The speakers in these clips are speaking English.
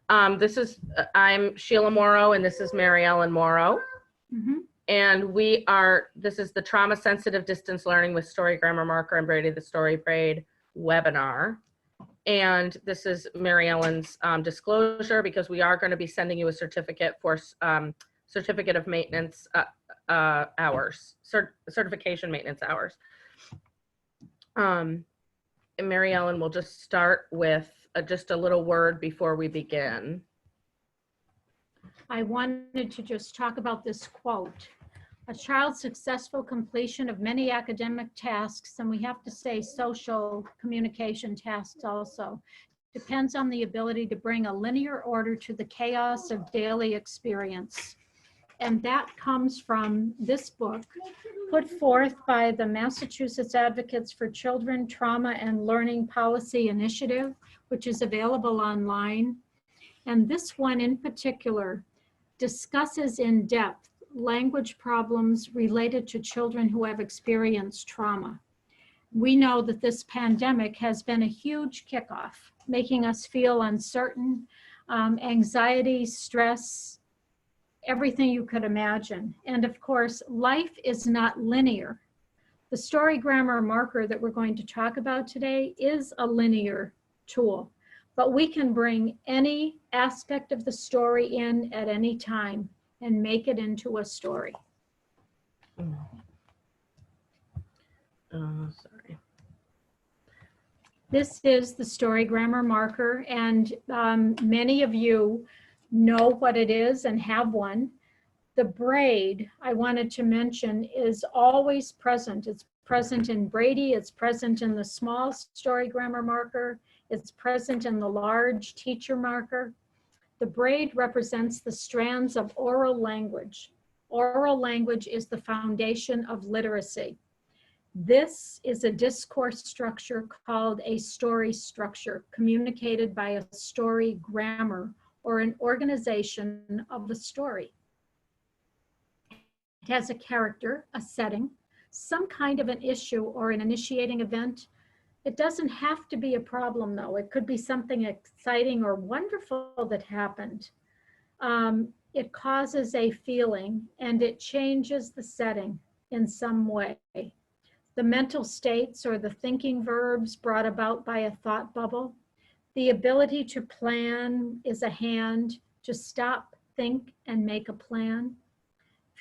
I'm Sheila Morrow, and this is Maryellen Morrow. And this is the Trauma Sensitive Distance Learning with Story Grammar Marker and Braidy the Story Braid webinar. And this is Maryellen's disclosure, because we are going to be sending you a certificate for certificate of maintenance hours, certification maintenance hours. And Maryellen will just start with just a little word before we begin. I wanted to just talk about this quote. A child's successful completion of many academic tasks, and we have to say social communication tasks also, depends on the ability to bring a linear order to the chaos of daily experience. And that comes from this book, put forth by the Massachusetts Advocates for Children Trauma and Learning Policy Initiative, which is available online. And this one in particular discusses in depth language problems related to children who have experienced trauma. We know that this pandemic has been a huge kickoff, making us feel uncertain, anxiety, stress, everything you could imagine. And of course, life is not linear. The story grammar marker that we're going to talk about today is a linear tool, but we can bring any aspect of the story in at any time and make it into a story. Sorry. This is the story grammar marker, and many of you know what it is and have one. The braid, I wanted to mention, is always present. It's present in Braidy, it's present in the small story grammar marker, it's present in the large teacher marker. The braid represents the strands of oral language. Oral language is the foundation of literacy. This is a discourse structure called a story structure, communicated by a story grammar or an organization of the story. It has a character, a setting, some kind of an issue or an initiating event. It doesn't have to be a problem, though. It could be something exciting or wonderful that happened. It causes a feeling and it changes the setting in some way. The mental states or the thinking verbs brought about by a thought bubble. The ability to plan is a hand to stop, think, and make a plan.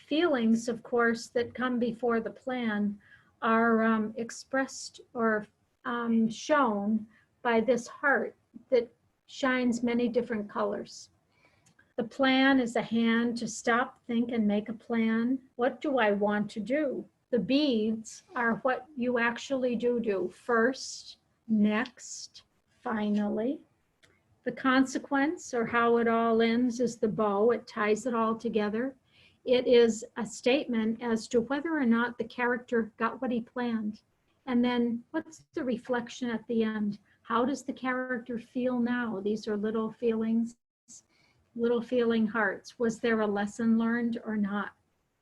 Feelings, of course, that come before the plan are expressed or shown by this heart that shines many different colors. The plan is a hand to stop, think, and make a plan. What do I want to do? The beads are what you actually do. First, next, finally. The consequence, or how it all ends, is the bow. It ties it all together. It is a statement as to whether or not the character got what he planned. And then what's the reflection at the end? How does the character feel now? These are little feelings, little feeling hearts. Was there a lesson learned or not?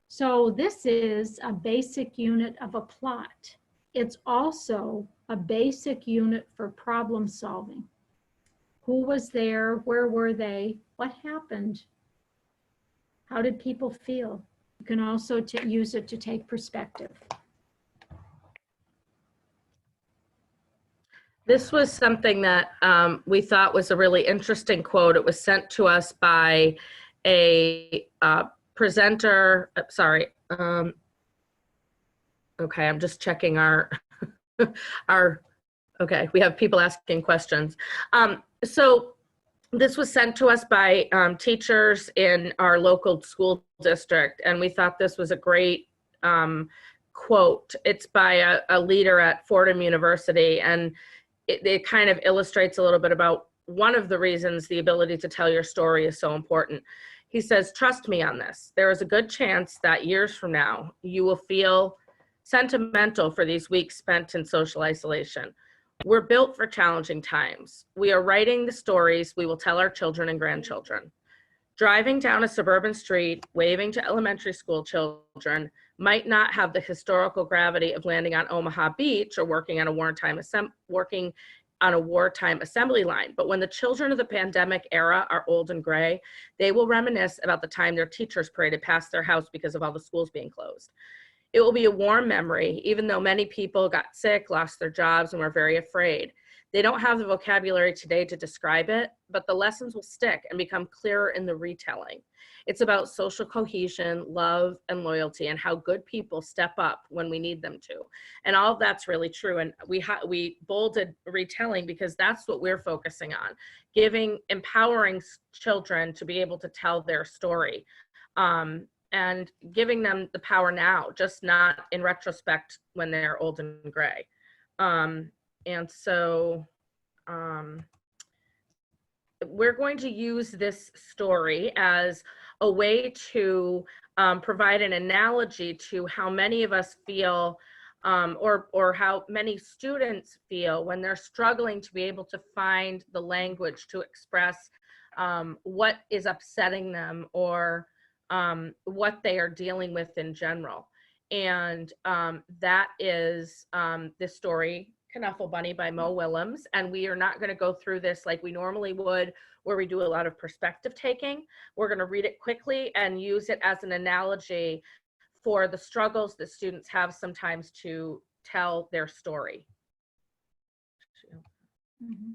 So this is a basic unit of a plot. It's also a basic unit for problem solving. Who was there? Where were they? What happened? How did people feel? You can also use it to take perspective. This was something that we thought was a really interesting quote. It was sent to us by a presenter. Sorry. Okay, I'm just checking our, okay, we have people asking questions. So this was sent to us by teachers in our local school district, and we thought this was a great quote. It's by a leader at Fordham University, and it kind of illustrates a little bit about one of the reasons the ability to tell your story is so important. He says, "Trust me on this. There is a good chance that years from now, you will feel sentimental for these weeks spent in social isolation. We're built for challenging times. We are writing the stories we will tell our children and grandchildren. Driving down a suburban street, waving to elementary school children might not have the historical gravity of landing on Omaha Beach or working on a wartime on a wartime assembly line. But when the children of the pandemic era are old and gray, they will reminisce about the time their teachers paraded past their house because of all the schools being closed. It will be a warm memory, even though many people got sick, lost their jobs, and were very afraid. They don't have the vocabulary today to describe it, but the lessons will stick and become clearer in the retelling. It's about social cohesion, love, and loyalty, and how good people step up when we need them to. And all of that's really true. And we bolded retelling because that's what we're focusing on, empowering children to be able to tell their story. And giving them the power now, just not in retrospect when they're old and gray. And so we're going to use this story as a way to provide an analogy to how many of us feel or how many students feel when they're struggling to be able to find the language to express what is upsetting them or what they are dealing with in general. And that is this story, Knuffle Bunny by Mo Willems. And we are not going to go through this like we normally would, where we do a lot of perspective taking. We're going to read it quickly and use it as an analogy for the struggles that students have sometimes to tell their story. Mm-hmm.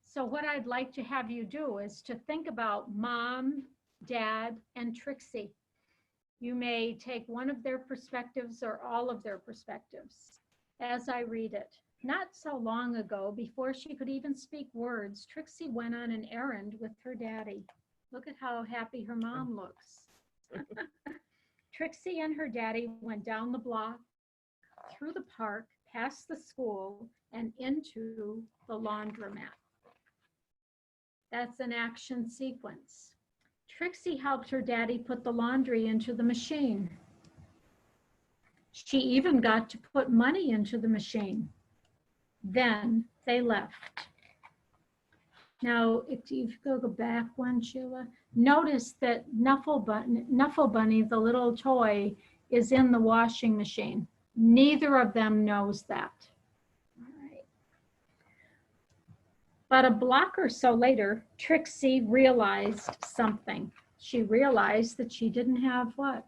So what I'd like to have you do is to think about Mom, Dad, and Trixie. You may take one of their perspectives or all of their perspectives as I read it. Not so long ago, before she could even speak words, Trixie went on an errand with her daddy. Look at how happy her mom looks. Trixie and her daddy went down the block, through the park, past the school, and into the laundromat. That's an action sequence. Trixie helped her daddy put the laundry into the machine. She even got to put money into the machine. Then they left. Now, if you go back one, Sheila, notice that Knuffle Bunny, the little toy, is in the washing machine. Neither of them knows that. All right. But a block or so later, Trixie realized something. She realized that she didn't have what?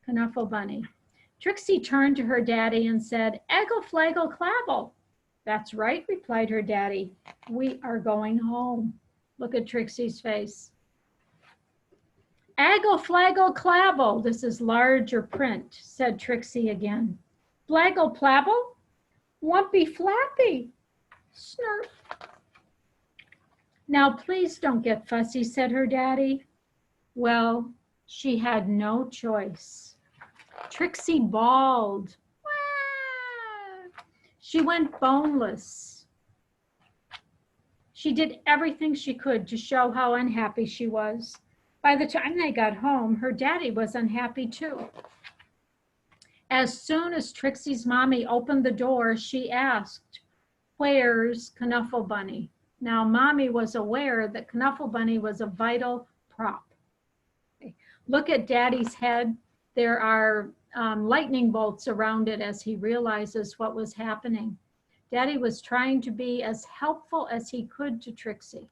Knuffle Bunny. Trixie turned to her daddy and said, "Eggle flaggle clabble." "That's right," replied her daddy. "We are going home." Look at Trixie's face. "Aggle flaggle clabble." This is larger print, said Trixie again. "Flaggle plabble? Wumpy flappy." Snurp. "Now please don't get fussy," said her daddy. Well, she had no choice. Trixie bawled. Wah! She went boneless. She did everything she could to show how unhappy she was. By the time they got home, her daddy was unhappy too. As soon as Trixie's mommy opened the door, she asked, "Where's Knuffle Bunny?" Now, mommy was aware that Knuffle Bunny was a vital prop. Okay. Look at daddy's head. There are lightning bolts around it as he realizes what was happening. Daddy was trying to be as helpful as he could to Trixie.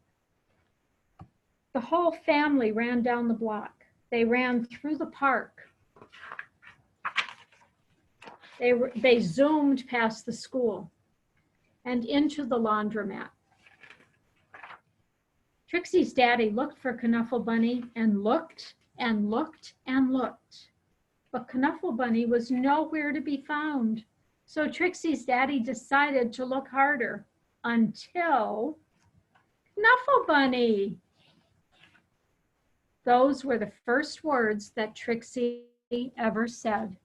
The whole family ran down the block. They ran through the park. They zoomed past the school and into the laundromat. Trixie's daddy looked for Knuffle Bunny and looked and looked and looked. But Knuffle Bunny was nowhere to be found. So Trixie's daddy decided to look harder until Knuffle Bunny. Those were the first words that Trixie ever said.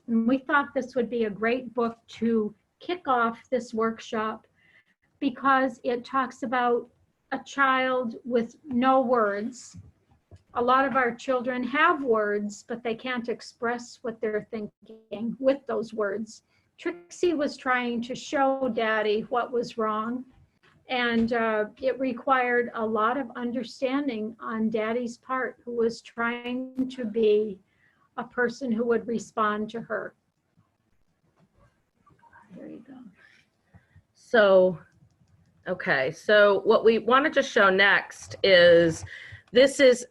And we thought this would be a great book to kick off this workshop because it talks about a child with no words. A lot of our children have words, but they can't express what they're thinking with those words. Trixie was trying to show Daddy what was wrong, and it required a lot of understanding on Daddy's part, who was trying to be a person who would respond to her. There you go. So Okay, so what we wanted to show next is, this is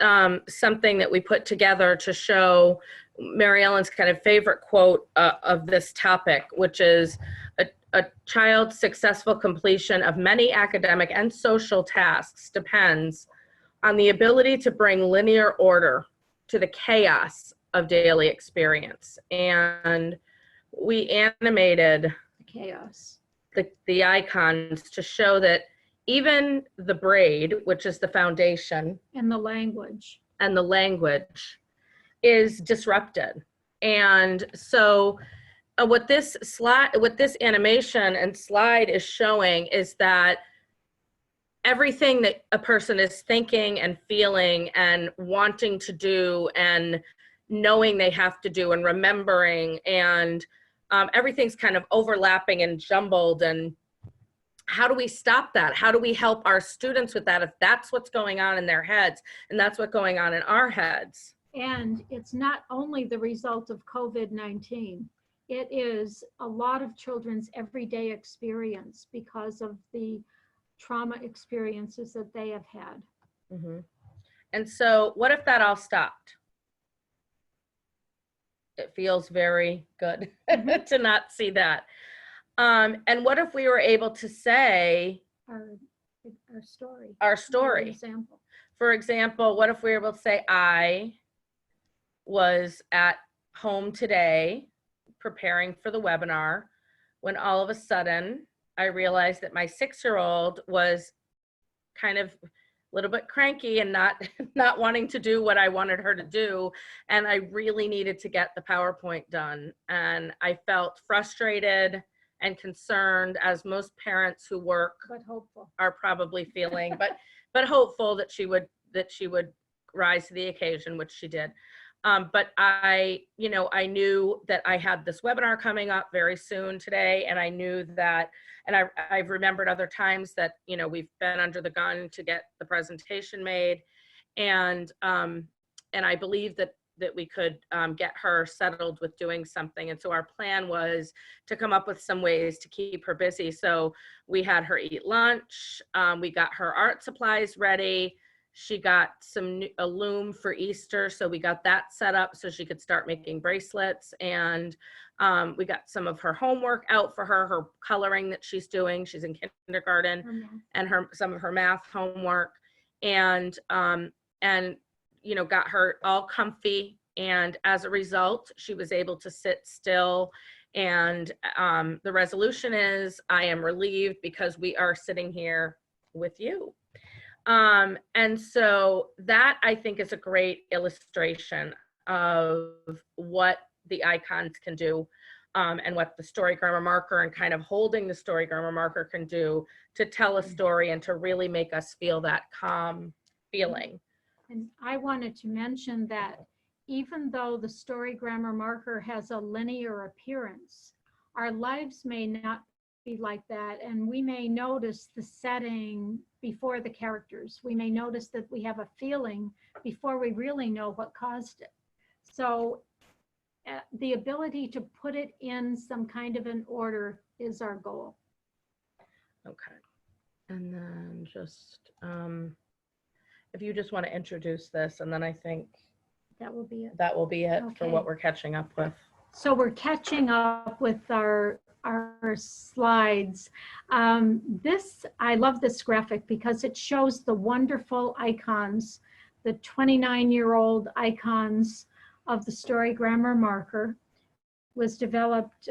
something that we put together to show Maryellen's kind of favorite quote of this topic, which is a child's successful completion of many academic and social tasks depends on the ability to bring linear order to the chaos of daily experience. And we animated Chaos. the icons to show that even the braid, which is the foundation, And the language. and the language is disrupted. And so what this animation and slide is showing is that everything that a person is thinking and feeling and wanting to do and knowing they have to do and remembering, and everything's kind of overlapping and jumbled. And how do we stop that? How do we help our students with that if that's what's going on in their heads and that's what's going on in our heads? And it's not only the result of COVID-19. It is a lot of children's everyday experience because of the trauma experiences that they have had. Mm-hmm. And so what if that all stopped? It feels very good to not see that. And what if we were able to say Our story. our Another story? example. For example, what if we were able to say, I was at home today preparing for the webinar when all of a sudden I realized that my 6-year-old was kind of a little bit cranky and not wanting to do what I wanted her to do. And I really needed to get the PowerPoint done. And I felt frustrated and concerned, as most parents who work But hopeful. are probably feeling, but hopeful that she would rise to the occasion, which she did. But I knew that I had this webinar coming up very soon today, and I knew that, and I've remembered other times that, we've been under the gun to get the presentation made. And I believe that we could get her settled with doing something. And so our plan was to come up with some ways to keep her busy. So we had her eat lunch, we got her art supplies ready. She got a loom for Easter, so we got that set up so she could start making bracelets. And we got some of her homework out for her coloring that she's doing. She's in kindergarten, and some of her math homework, and got her all comfy. And as a result, she was able to sit still. And the resolution is, I am relieved because we are sitting here with you. And so that, I think, is a great illustration of what the icons can do, and what the story grammar marker and kind of holding the story grammar marker can do to tell a story and to really make us feel that calm feeling. And I wanted to mention that even though the story grammar marker has a linear appearance, our lives may not be like that, and we may notice the setting before the characters. We may notice that we have a feeling before we really know what caused it. So the ability to put it in some kind of an order is our goal. Okay. And then just if you just want to introduce this, and then I think that will be it. That will be it for Okay. what we're catching up with. So we're catching up with our slides. I love this graphic because it shows the wonderful icons, the 29-year-old icons of the story grammar marker. Was developed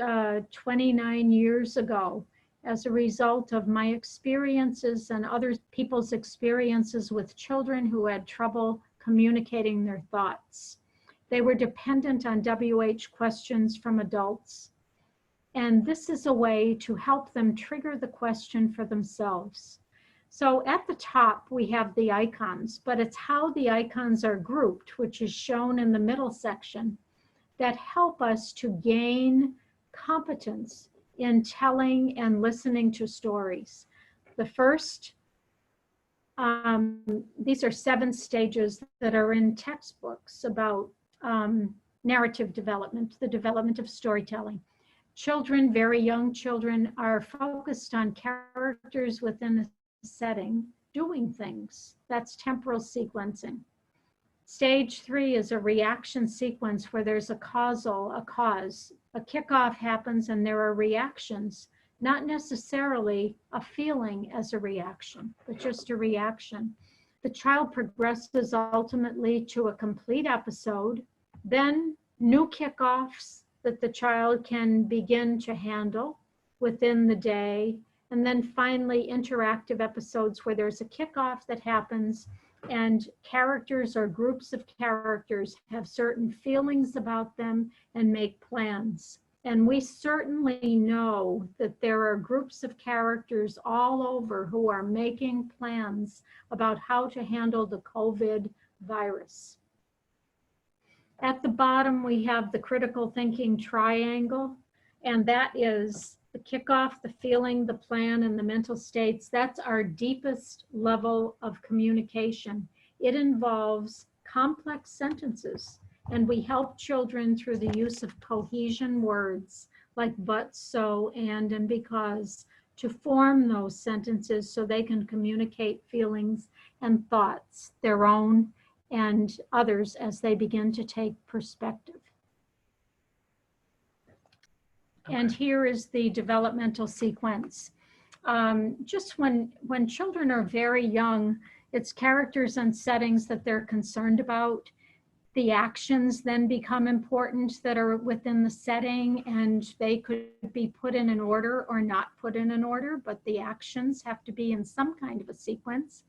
29 years ago as a result of my experiences and other people's experiences with children who had trouble communicating their thoughts. They were dependent on WH questions from adults. And this is a way to help them trigger the question for themselves. So at the top, we have the icons, but it's how the icons are grouped, which is shown in the middle section, that help us to gain competence in telling and listening to stories. The first, these are 7 stages that are in textbooks about narrative development, the development of storytelling. Children, very young children, are focused on characters within a setting doing things. That's temporal sequencing. Stage 3 is a reaction sequence where there's a cause. A kickoff happens and there are reactions, not necessarily a feeling as a reaction, but just a reaction. The child progresses ultimately to a complete episode, then new kickoffs that the child can begin to handle within the day, and then finally interactive episodes where there's a kickoff that happens and characters or groups of characters have certain feelings about them and make plans. And we certainly know that there are groups of characters all over who are making plans about how to handle the COVID virus. At the bottom, we have the critical thinking triangle, and that is the kickoff, the feeling, the plan, and the mental states. That's our deepest level of communication. It involves complex sentences, and we help children through the use of cohesion words like but, so, and because to form those sentences so they can communicate feelings and thoughts, their own and others, as they begin to take perspective. Okay. And here is the developmental sequence. Just when children are very young, it's characters and settings that they're concerned about. The actions then become important that are within the setting, and they could be put in an order or not put in an order, but the actions have to be in some kind of a sequence.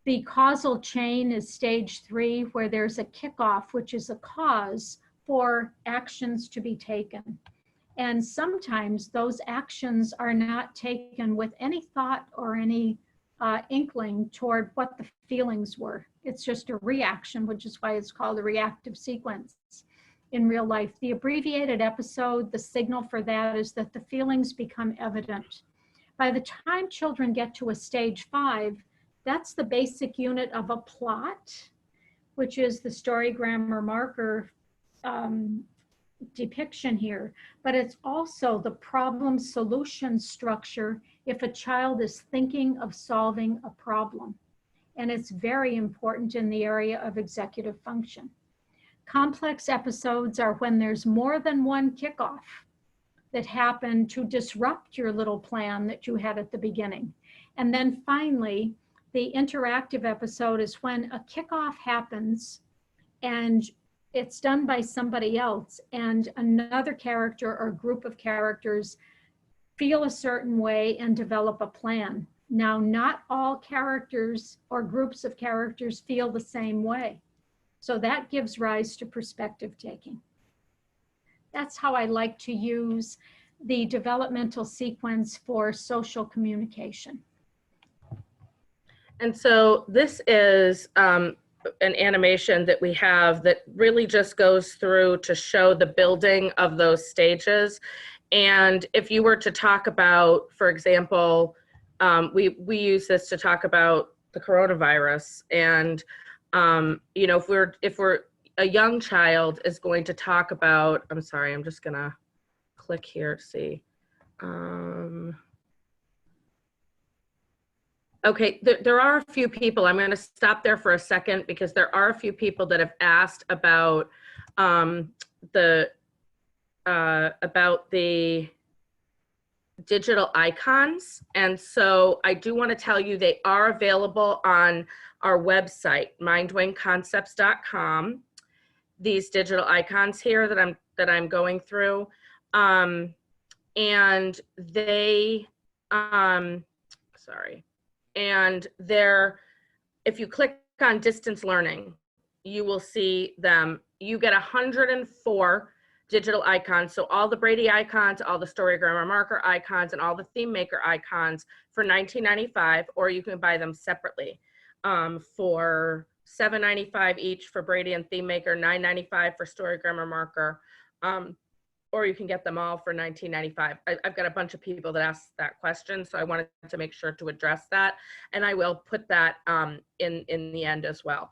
The causal chain is stage 3, where there's a kickoff, which is a cause for actions to be taken. And sometimes those actions are not taken with any thought or any inkling toward what the feelings were. It's just a reaction, which is why it's called a reactive sequence in real life. The abbreviated episode, the signal for that is that the feelings become evident. By the time children get to a stage 5, that's the basic unit of a plot, which is the story grammar marker depiction here, but it's also the problem solution structure if a child is thinking of solving a problem. And it's very important in the area of executive function. Complex episodes are when there's more than one kickoff that happen to disrupt your little plan that you had at the beginning. And then finally, the interactive episode is when a kickoff happens and it's done by somebody else and another character or group of characters feel a certain way and develop a plan. Now, not all characters or groups of characters feel the same way. So that gives rise to perspective taking. That's how I like to use the developmental sequence for social communication. And so this is an animation that we have that really just goes through to show the building of those stages. And if you were to talk about, for example, we use this to talk about the coronavirus, and you know, if we're a young child is going to talk about, I'm sorry, I'm just gonna click here to see. Okay, there are a few people. I'm going to stop there for a second because there are a few people that have asked about the digital icons, and so I do want to tell you they are available on our website, mindwingconcepts.com. These digital icons here that I'm going through, and they sorry. And there, if you click on distance learning, you will see them. You get 104 digital icons. So all the Braidy icons, all the story grammar marker icons, and all the theme maker icons for $19.95, or you can buy them separately for $7.95 each for Braidy and theme maker, $9.95 for story grammar marker. Or you can get them all for $19.95. I've got a bunch of people that asked that question, so I wanted to make sure to address that, and I will put that in the end as well.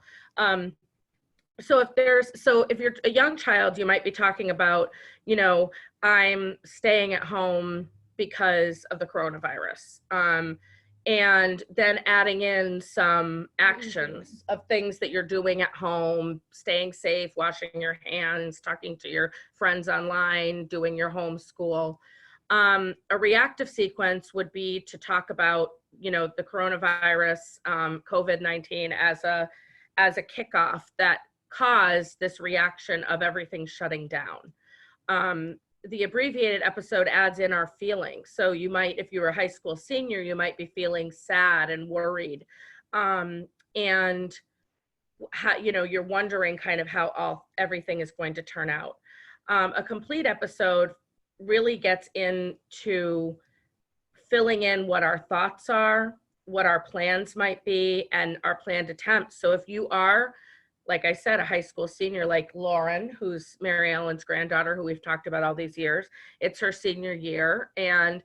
so if you're a young child, you might be talking about, I'm staying at home because of the coronavirus. And then adding in some actions of things that you're doing at home, staying safe, washing your hands, talking to your friends online, doing your homeschool. A reactive sequence would be to talk about, the coronavirus, COVID-19 as a kickoff that caused this reaction of everything shutting down. The abbreviated episode adds in our feelings. So you might, if you're a high school senior, you might be feeling sad and worried. And how, you're wondering kind of how everything is going to turn out. A complete episode really gets into filling in what our thoughts are, what our plans might be, and our planned attempts. So if you are, like I said, a high school senior like Lauren, who's Maryellen's granddaughter, who we've talked about all these years, it's her senior year. And,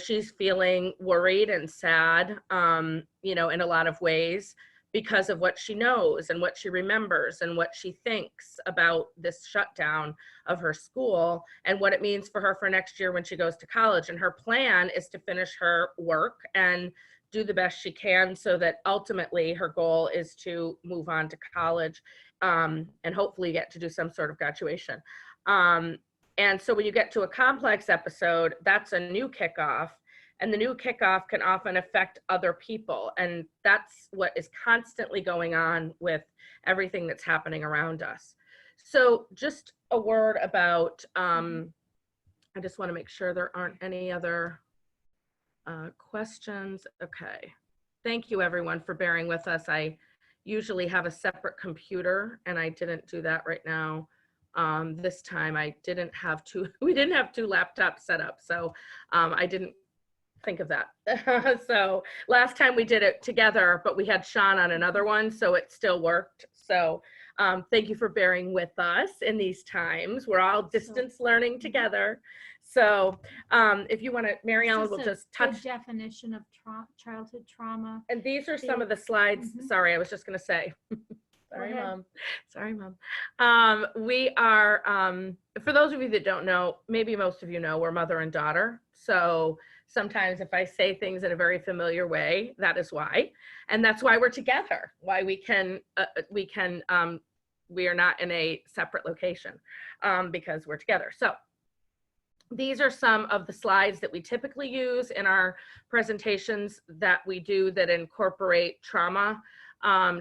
she's feeling worried and sad, in a lot of ways because of what she knows and what she remembers and what she thinks about this shutdown of her school and what it means for her for next year when she goes to college. And her plan is to finish her work and do the best she can so that ultimately her goal is to move on to college and hopefully get to do some sort of graduation. And so when you get to a complex episode, that's a new kickoff, and the new kickoff can often affect other people. And that's what is constantly going on with everything that's happening around us. So just a word about, I just want to make sure there aren't any other questions. Okay. Thank you everyone for bearing with us. I usually have a separate computer and I didn't do that right now. This time we didn't have two laptops set up. So I didn't think of that. So last time we did it together, but we had Sean on another one, so it still worked. So thank you for bearing with us in these times. We're all distance learning together. So if you want to, Maryellen will just touch the definition of childhood trauma. And these are some of the slides. Sorry, I was just going to say. Sorry, Mom. We are, for those of you that don't know, maybe most of you know, we're mother and daughter. So sometimes if I say things in a very familiar way, that is why. And that's why we're together, why we are not in a separate location because we're together. So these are some of the slides that we typically use in our presentations that we do that incorporate trauma,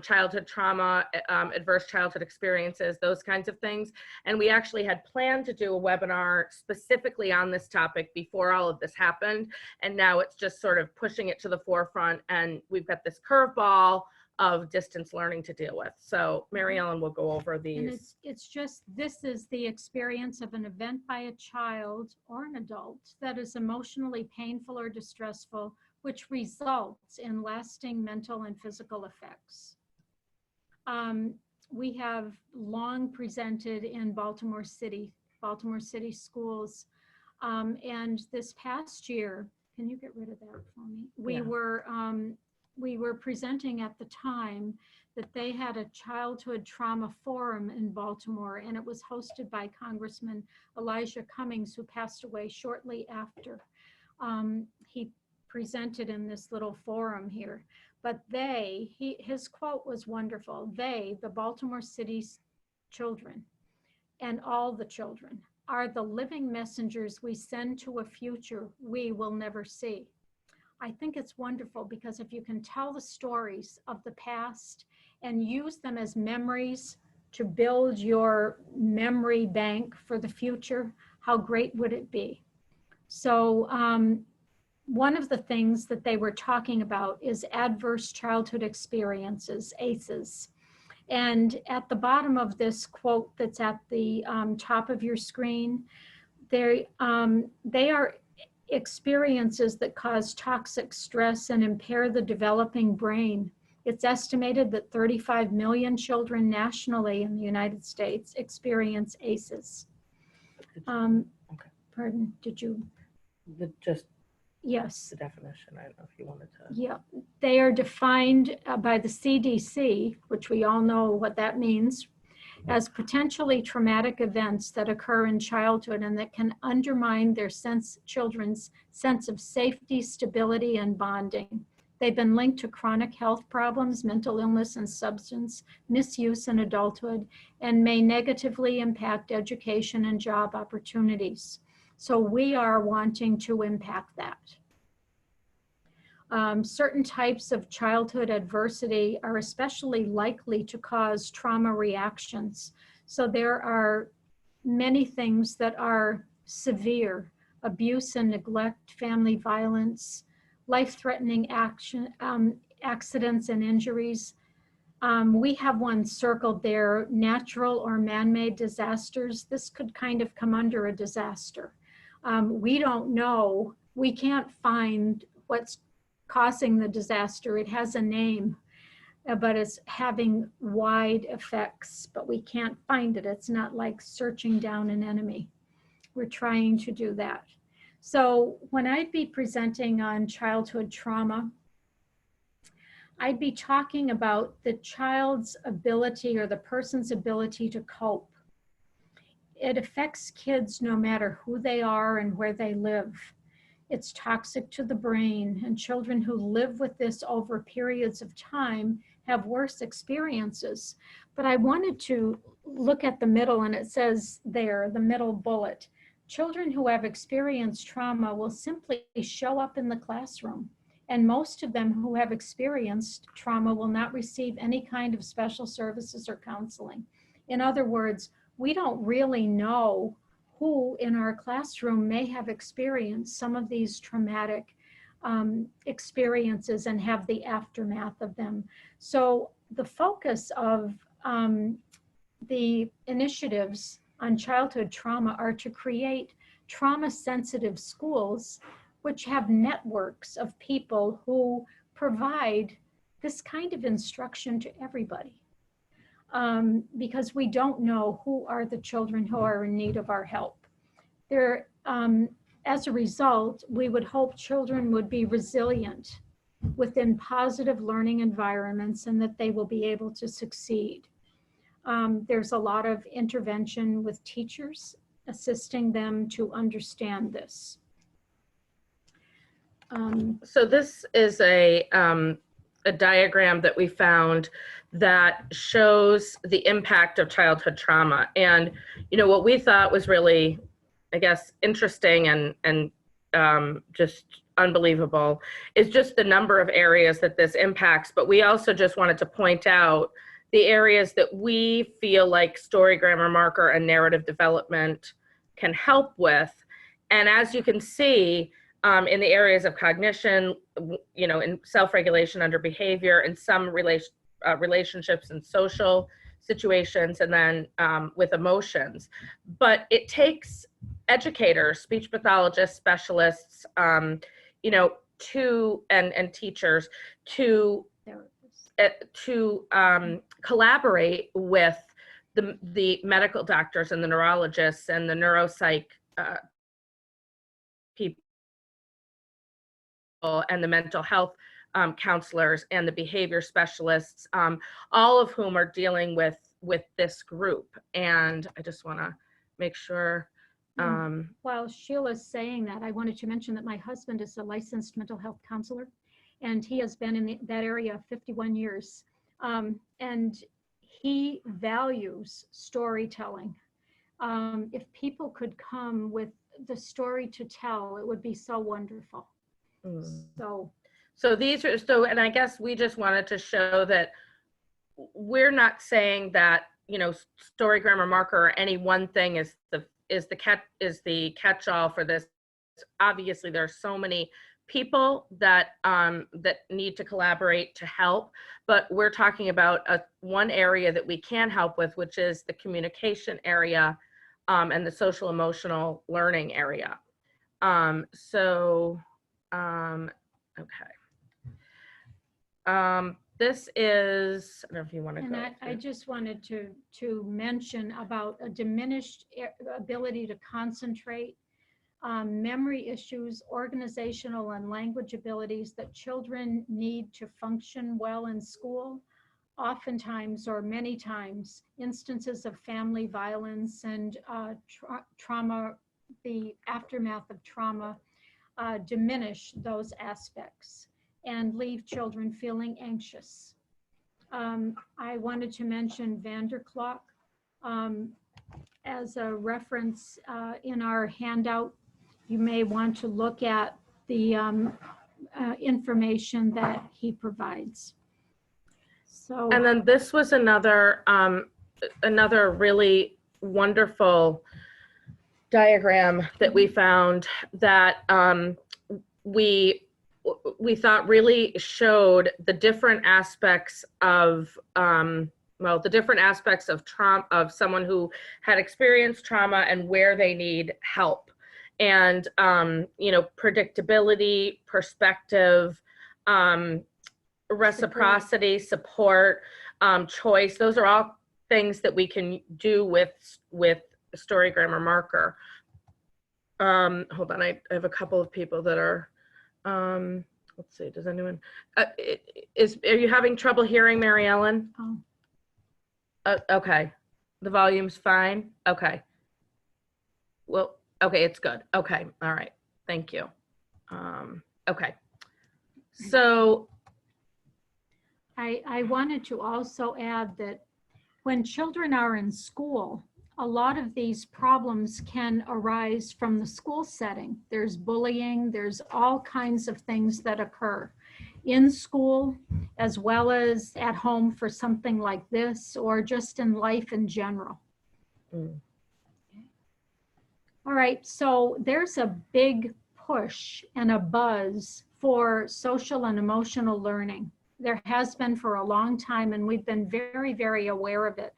childhood trauma, adverse childhood experiences, those kinds of things. And we actually had planned to do a webinar specifically on this topic before all of this happened. And now it's just sort of pushing it to the forefront. And we've got this curveball of distance learning to deal with. So Maryellen will go over these. And it's just, this is the experience of an event by a child or an adult that is emotionally painful or distressful, which results in lasting mental and physical effects. We have long presented in Baltimore City schools. And this past year, can you get rid of that for me? We were presenting at the time that they had a childhood trauma forum in Baltimore, and it was hosted by Congressman Elijah Cummings, who passed away shortly after. He presented in this little forum here, but his quote was wonderful. They, the Baltimore City's children, and all the children, are the living messengers we send to a future we will never see. I think it's wonderful because if you can tell the stories of the past and use them as memories to build your memory bank for the future, how great would it be? So one of the things that they were talking about is adverse childhood experiences, ACEs. And at the bottom of this quote that's at the top of your screen, they are experiences that cause toxic stress and impair the developing brain. It's estimated that 35 million children nationally in the United States experience ACEs. Okay. Pardon, did you? Yes. The definition, I don't know if you wanted to. Yeah, they are defined by the CDC, which we all know what that means, as potentially traumatic events that occur in childhood and that can undermine their children's sense of safety, stability, and bonding. They've been linked to chronic health problems, mental illness, and substance misuse in adulthood, and may negatively impact education and job opportunities. So we are wanting to impact that. Certain types of childhood adversity are especially likely to cause trauma reactions. So there are many things that are severe: abuse and neglect, family violence, life-threatening accidents and injuries. We have one circled there: natural or man-made disasters. This could kind of come under a disaster. We don't know, we can't find what's causing the disaster. It has a name, but it's having wide effects, but we can't find it. It's not like searching down an enemy. We're trying to do that. So when I'd be presenting on childhood trauma, I'd be talking about the child's ability or the person's ability to cope. It affects kids no matter who they are and where they live. It's toxic to the brain, and children who live with this over periods of time have worse experiences. But I wanted to look at the middle, and it says there, the middle bullet, children who have experienced trauma will simply show up in the classroom. And most of them who have experienced trauma will not receive any kind of special services or counseling. In other words, we don't really know who in our classroom may have experienced some of these traumatic experiences and have the aftermath of them. So the focus of the initiatives on childhood trauma are to create trauma-sensitive schools which have networks of people who provide this kind of instruction to everybody. Because we don't know who are the children who are in need of our help. As a result, we would hope children would be resilient within positive learning environments and that they will be able to succeed. There's a lot of intervention with teachers, assisting them to understand this. So this is a diagram that we found that shows the impact of childhood trauma. And, you know, what we thought was really, I guess, interesting and just unbelievable is just the number of areas that this impacts. But we also just wanted to point out the areas that we feel like story, grammar, marker, and narrative development can help with. And as you can see, in the areas of cognition, you know, in self-regulation under behavior, in some relationships and social situations, and then with emotions. But it takes educators, speech pathologists, specialists, you know, and teachers to collaborate with the medical doctors and the neurologists and the neuropsych people and the mental health counselors and the behavior specialists, all of whom are dealing with this group. And I just want to make sure. While Sheila's saying that, I wanted to mention that my husband is a licensed mental health counselor, and he has been in that area 51 years. And he values storytelling. If people could come with the story to tell, it would be so wonderful. So these are, and I guess we just wanted to show that we're not saying that, you know, story, grammar, marker, or any one thing is the catch-all for this. Obviously, there are so many people that that need to collaborate to help, but we're talking about one area that we can help with, which is the communication area and the social emotional learning area. Okay. This is, I don't know if you want to go. And I just wanted to mention about a diminished ability to concentrate, memory issues, organizational and language abilities that children need to function well in school oftentimes or many times instances of family violence and trauma, the aftermath of trauma, diminish those aspects and leave children feeling anxious. I wanted to mention Vanderklok as a reference in our handout. You may want to look at the information that he provides. So, and then this was another really wonderful diagram that we found that we thought really showed the different aspects of the different aspects of trauma, of someone who had experienced trauma and where they need help. And, predictability, perspective, reciprocity, support, choice. Those are all things that we can do with Storygram or Marker. Hold on, I have a couple of people that are, let's see, does anyone, are you having trouble hearing Maryellen? Oh. Okay, the volume's fine, okay. Well, okay, it's good, okay, all right, thank you. Okay, so. I wanted to also add that when children are in school, a lot of these problems can arise from the school setting. There's bullying, there's all kinds of things that occur in school as well as at home for something like this, or just in life in general. All right, so there's a big push and a buzz for social and emotional learning. There has been for a long time, and we've been very, very aware of it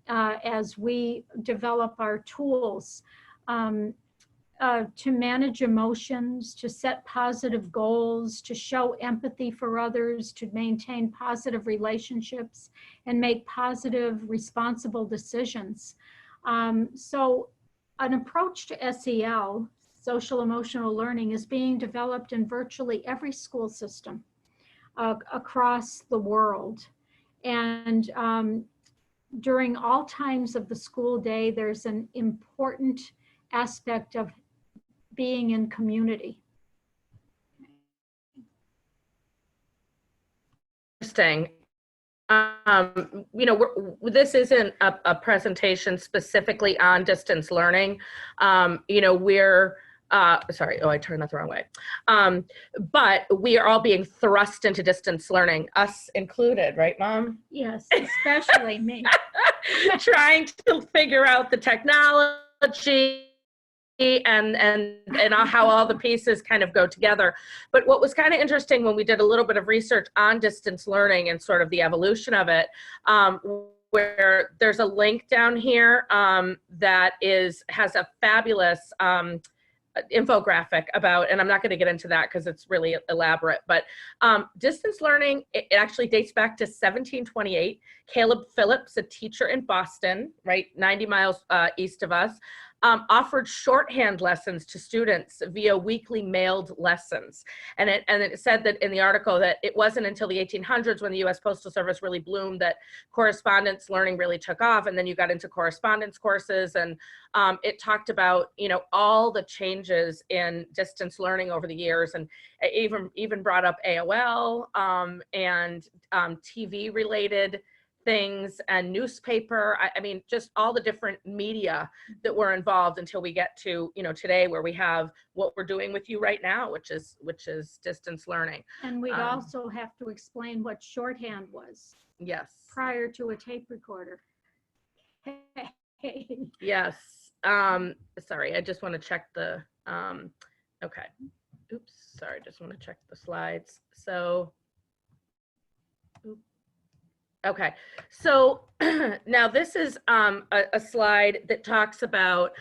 as we develop our tools to manage emotions, to set positive goals, to show empathy for others, to maintain positive relationships, and make positive, responsible decisions. So an approach to SEL, social emotional learning, is being developed in virtually every school system across the world. And during all times of the school day, there's an important aspect of being in community. Interesting. This isn't a presentation specifically on distance learning. We're sorry, I turned that the wrong way. But we are all being thrust into distance learning, us included, right, Mom? Yes, especially me. Trying to figure out the technology and how all the pieces kind of go together. But what was kind of interesting when we did a little bit of research on distance learning and sort of the evolution of it, where there's a link down here that has a fabulous infographic about, and I'm not going to get into that because it's really elaborate, but distance learning, it actually dates back to 1728. Caleb Phillips, a teacher in Boston, right, 90 miles east of us, offered shorthand lessons to students via weekly mailed lessons. And it said that in the article that it wasn't until the 1800s when the US Postal Service really bloomed that correspondence learning really took off. And then you got into correspondence courses, and it talked about, all the changes in distance learning over the years, and even brought up AOL and TV related things and newspaper. I mean, just all the different media that were involved until we get to, today, where we have what we're doing with you right now, which is distance learning. And we also have to explain what shorthand was. Yes. Prior to a tape recorder. Yes. Sorry, I just want to check the, okay. Oops, sorry, just want to check the slides. So, okay, so now this is a slide that talks about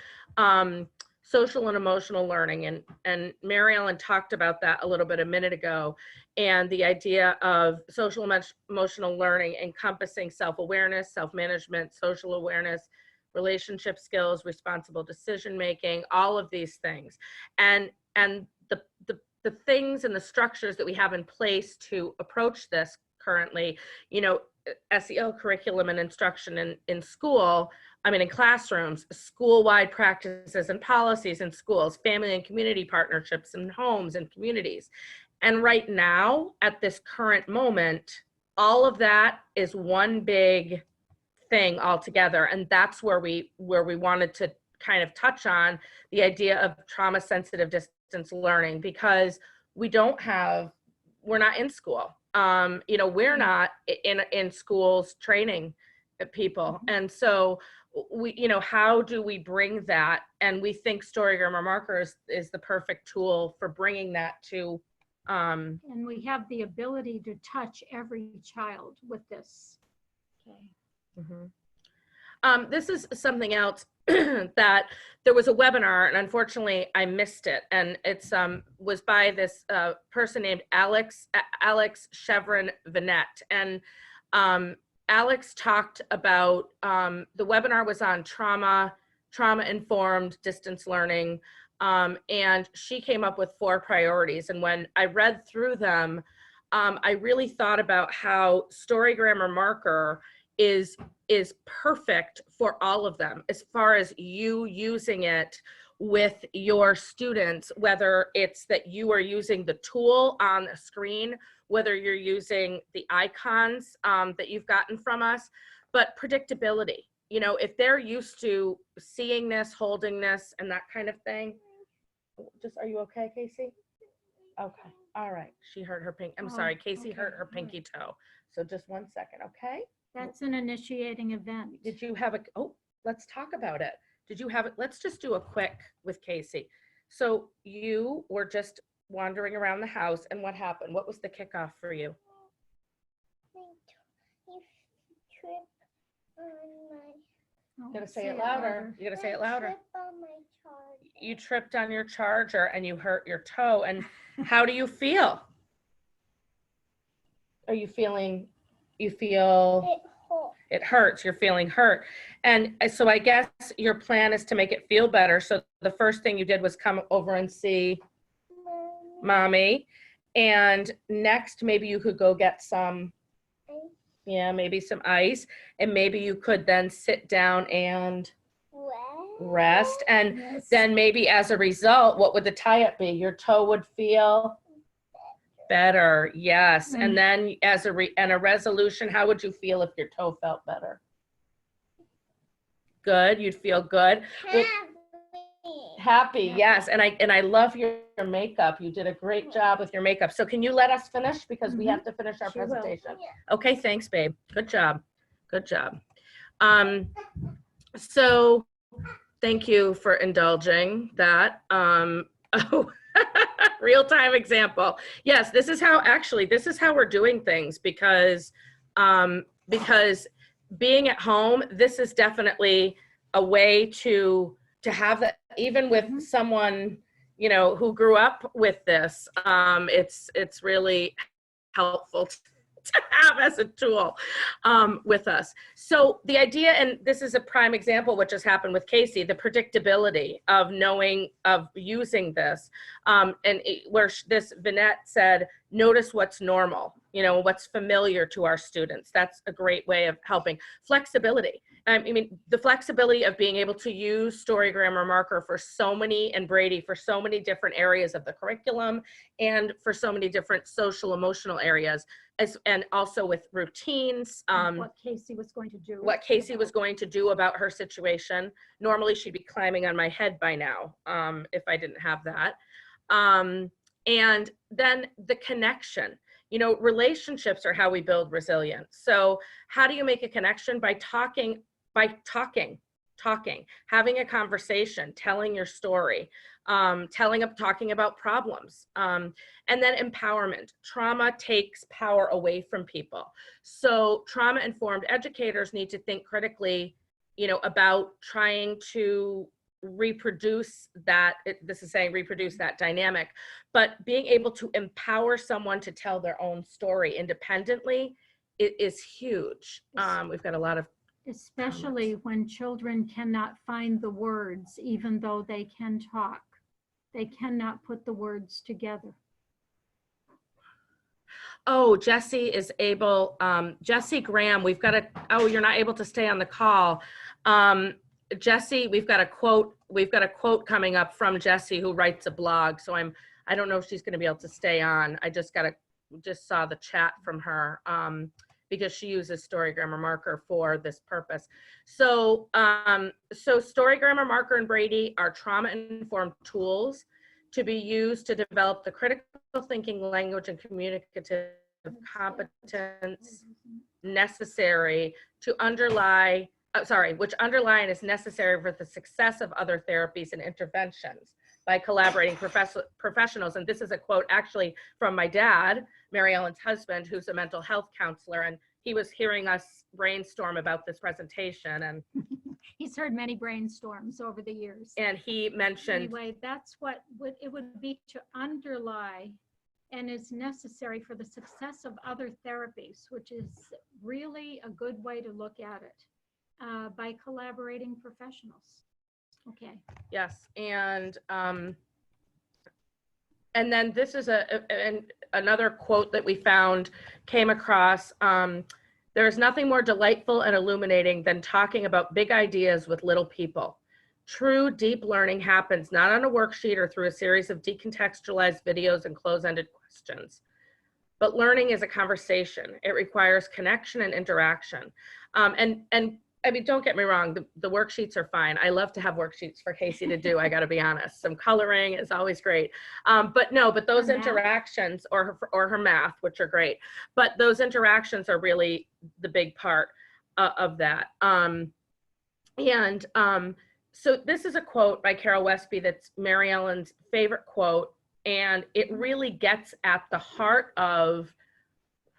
social and emotional learning, and Maryellen talked about that a little bit a minute ago, and the idea of social emotional learning encompassing self-awareness, self-management, social awareness, relationship skills, responsible decision-making, all of these things. And the things and the structures that we have in place to approach this currently, you know, SEL curriculum and instruction in school, I mean, in classrooms, school-wide practices and policies in schools, family and community partnerships in homes and communities. And right now, at this current moment, all of that is one big thing altogether. And that's where we wanted to kind of touch on the idea of trauma-sensitive distance learning, because we're not in school. You know, we're not in schools training people. And so we, you know, how do we bring that? And we think storygram markers is the perfect tool for bringing that to. And we have the ability to touch every child with this. Okay. This is something else that there was a webinar, and unfortunately I missed it. And it's was by this person named Alex Chevron Venet. And Alex talked about, the webinar was on trauma-informed distance learning. And she came up with 4 priorities. And when I read through them, I really thought about how storygram marker is perfect for all of them, as far as you using it with your students, whether it's that you are using the tool on the screen, whether you're using the icons that you've gotten from us, but predictability. You know, if they're used to seeing this, holding this, and that kind of thing. Are you okay, Casey? Okay, all right. She hurt her I'm sorry, Casey hurt her pinky toe. So just one second, okay? That's an initiating event. Did you have let's talk about it. Did you have it? Let's just do a quick with Casey. So you were just wandering around the house, and what happened? What was the kickoff for you? You gotta say it louder. You gotta say it louder. You tripped on your charger and you hurt your toe. And how do you feel? Are you feeling, it hurts, you're feeling hurt. And so I guess your plan is to make it feel better. So the first thing you did was come over and see mommy. And next, maybe you could go get some, maybe some ice. And maybe you could then sit down and rest. And then maybe as a result, what would the tie-up be? Your toe would feel better. Yes. And then as a resolution, how would you feel if your toe felt better? Good. You'd feel good. Happy. Yes. And I love your makeup. You did a great job with your makeup. So can you let us finish, because we have to finish our presentation. Okay. Thanks, babe. Good job. Good job. So thank you for indulging that. Real-time example. Yes, this is how we're doing things, because being at home, this is definitely a way to have that, even with someone, you know, who grew up with this. It's really helpful to have as a tool with us. So the idea, and this is a prime example, which has happened with Casey, the predictability of using this, where this Venet said, notice what's normal, you know, what's familiar to our students. That's a great way of helping. Flexibility. I mean, the flexibility of being able to use storygram marker for so many, and Braidy for so many different areas of the curriculum, and for so many different social emotional areas, and also with routines. What Casey was going to do. What Casey was going to do about her situation. Normally she'd be climbing on my head by now, if I didn't have that. And then the connection. You know, relationships are how we build resilience. So how do you make a connection? By talking, having a conversation, telling your story, talking about problems, and then empowerment. Trauma takes power away from people. So trauma-informed educators need to think critically, you know, about trying to reproduce that, this is saying reproduce that dynamic, but being able to empower someone to tell their own story independently, it is huge. We've got a lot of especially when children cannot find the words, even though they can talk. They cannot put the words together. Oh, Jesse is able, Jesse Graham, we've got oh, you're not able to stay on the call. Jesse, we've got a quote coming up from Jesse, who writes a blog. So I don't know if she's going to be able to stay on. I just saw the chat from her, because she uses Story Grammar Marker for this purpose. So, Story Grammar Marker and Braidy are trauma-informed tools to be used to develop the critical thinking, language, and communicative competence necessary to which underlie and is necessary for the success of other therapies and interventions by collaborating professionals. And this is a quote actually from my dad, Maryellen's husband, who's a mental health counselor, and he was hearing us brainstorm about this presentation, and he's heard many brainstorms over the years. And he mentioned, anyway, that's what it would be, to underlie and is necessary for the success of other therapies, which is really a good way to look at it, by collaborating professionals. Okay. yes, and then this is another quote that we came across. There is nothing more delightful and illuminating than talking about big ideas with little people. True deep learning happens not on a worksheet or through a series of decontextualized videos and close-ended questions, but learning is a conversation. It requires connection and interaction. And I mean, don't get me wrong, the worksheets are fine. I love to have worksheets for Casey to do, I gotta be honest. Some coloring is always great. But those interactions, or her math, which are great, but those interactions are really the big part of that. So this is a quote by Carol Westby that's Maryellen's favorite quote, and it really gets at the heart of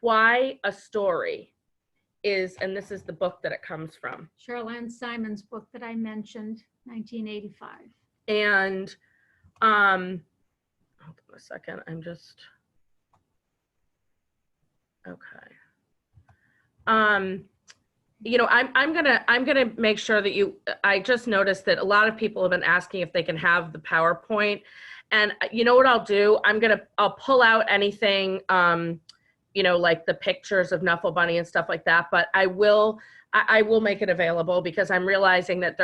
why a story is, and this is the book that it comes from. Charlene Simon's book that I mentioned, 1985. And hold on a second, I'm I'm gonna make sure that I just noticed that a lot of people have been asking if they can have the PowerPoint, and you know what I'll do? I'll pull out anything, like the pictures of Nuffle Bunny and stuff like that, but I will make it available, because I'm realizing that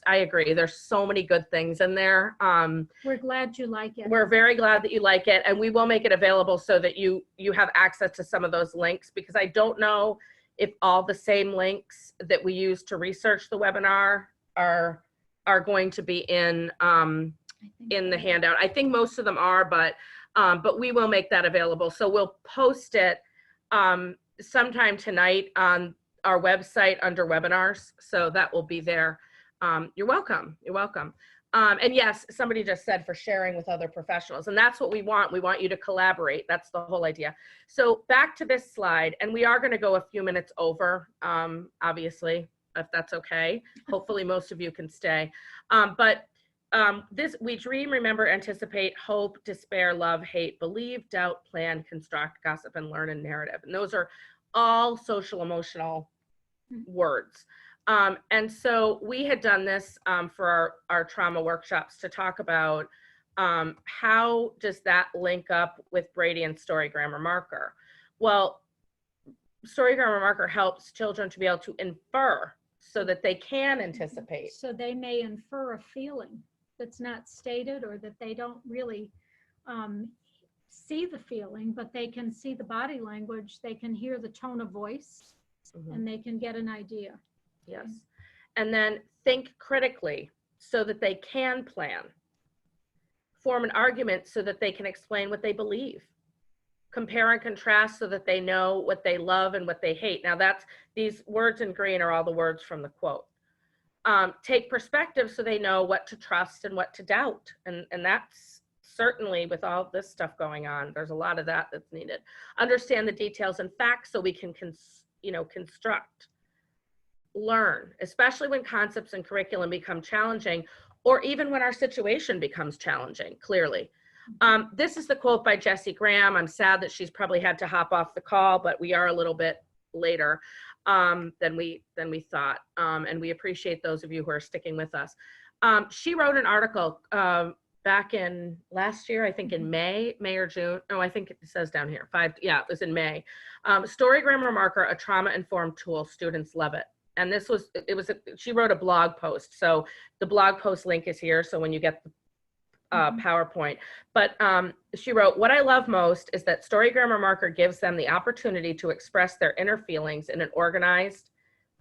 I agree, there's so many good things in there. We're glad you like it. We're very glad that you like it, and we will make it available so that you have access to some of those links, because I don't know if all the same links that we use to research the webinar are going to be in the handout. I think most of them are, but we will make that available. So we'll post it sometime tonight on our website under webinars. So that will be there. You're welcome. You're welcome. And yes, somebody just said for sharing with other professionals, and that's what we want. We want you to collaborate. That's the whole idea. So back to this slide, and we are going to go a few minutes over, obviously, if that's okay. Hopefully most of you can stay. We dream, remember, anticipate, hope, despair, love, hate, believe, doubt, plan, construct, gossip, and learn, and narrative. And those are all social emotional words. And so we had done this for our trauma workshops to talk about how does that link up with Braidy and Story Grammar Marker. Well, Story Grammar Marker helps children to be able to infer so that they can anticipate. So they may infer a feeling that's not stated, or that they don't really see the feeling, but they can see the body language, they can hear the tone of voice, and they can get an idea. Yes. And then think critically so that they can plan. Form an argument so that they can explain what they believe. Compare and contrast so that they know what they love and what they hate. Now these words in green are all the words from the quote. Take perspective so they know what to trust and what to doubt. And that's certainly, with all this stuff going on, there's a lot of that that's needed. Understand the details and facts so we can construct. Learn, especially when concepts and curriculum become challenging, or even when our situation becomes challenging, clearly. This is the quote by Jessie Graham. I'm sad that she's probably had to hop off the call, but we are a little bit later than we thought. And we appreciate those of you who are sticking with us. She wrote an article back in last year, I think in May or June. No, I think it says down here, it was in May. Story Grammar Marker, a trauma-informed tool. Students love it. And she wrote a blog post. So the blog post link is here. So when you get the PowerPoint, but she wrote, what I love most is that Story Grammar Marker gives them the opportunity to express their inner feelings in an organized,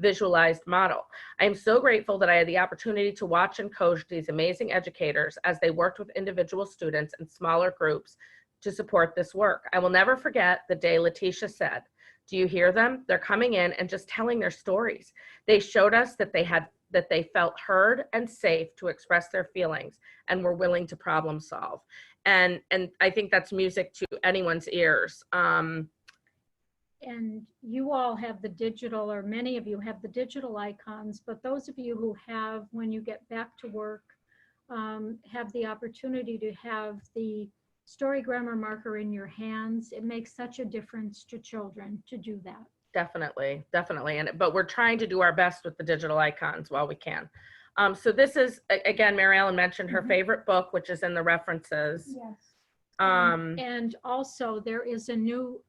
visualized model. I am so grateful that I had the opportunity to watch and coach these amazing educators as they worked with individual students and smaller groups to support this work. I will never forget the day Letitia said, do you hear them? They're coming in and just telling their stories. They showed us that they felt heard and safe to express their feelings and were willing to problem solve. And I think that's music to anyone's ears. And you all have the digital, or many of you have the digital icons, but those of you who have, when you get back to work, have the opportunity to have the Story Grammar Marker in your hands. It makes such a difference to children to do that. Definitely. But we're trying to do our best with the digital icons while we can. So this is, again, Maryellen mentioned her favorite book, which is in the references. Yes. And also there is a new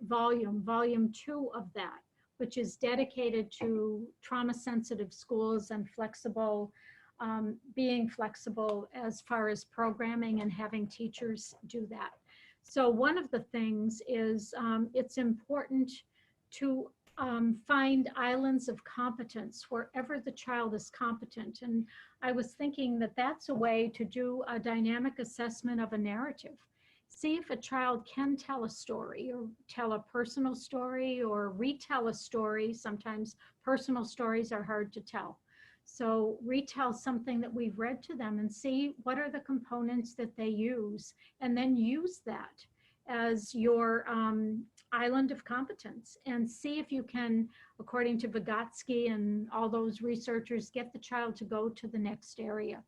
volume 2 of that, which is dedicated to trauma sensitive schools and being flexible as far as programming and having teachers do that. So one of the things is it's important to find islands of competence wherever the child is competent. And I was thinking that that's a way to do a dynamic assessment of a narrative. See if a child can tell a story, or tell a personal story, or retell a story. Sometimes personal stories are hard to tell. So retell something that we've read to them and see what are the components that they use, and then use that as your island of competence, and see if you can, according to Vygotsky and all those researchers, get the child to go to the next area.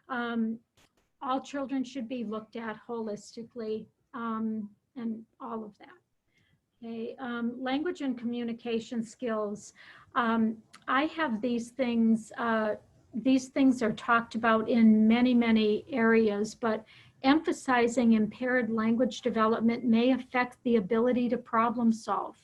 All children should be looked at holistically, and all of that. Okay, language and communication skills. I have these things are talked about in many areas, but emphasizing impaired language development may affect the ability to problem solve.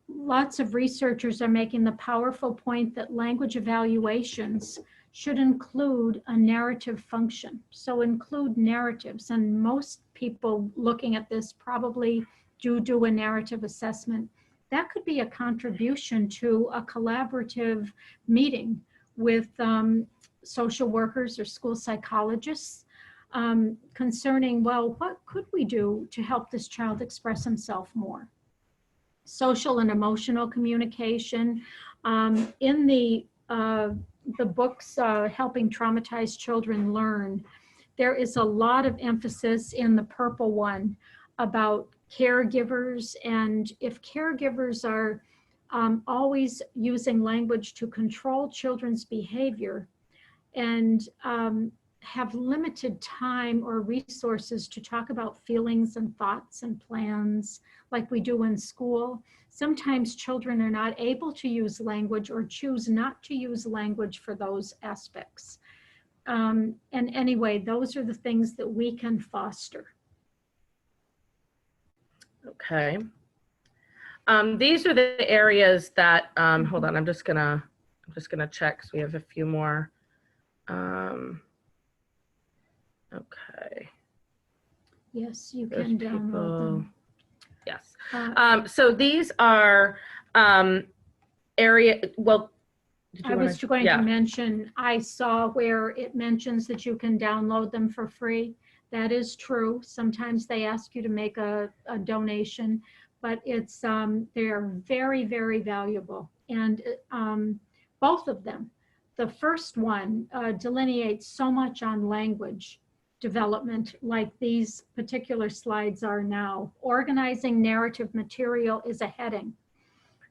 Lots of researchers are making the powerful point that language evaluations should include a narrative function. So include narratives, and most people looking at this probably do a narrative assessment. That could be a contribution to a collaborative meeting with social workers or school psychologists concerning, well, what could we do to help this child express himself more? Social and emotional communication. In the books, Helping Traumatized Children Learn, there is a lot of emphasis in the purple one about caregivers, and if caregivers are always using language to control children's behavior and have limited time or resources to talk about feelings and thoughts and plans like we do in school, sometimes children are not able to use language or choose not to use language for those aspects. And anyway, those are the things that we can foster. Okay. These are the areas that, hold on, I'm just gonna check, so we have a few more. Okay. Yes, you can download them. Yes. So these are well, I was going to mention, I saw where it mentions that you can download them for free. That is true. Sometimes they ask you to make a donation, but it's they're very valuable. And both of them. The first one delineates so much on language development, like these particular slides are now. Organizing narrative material is a heading.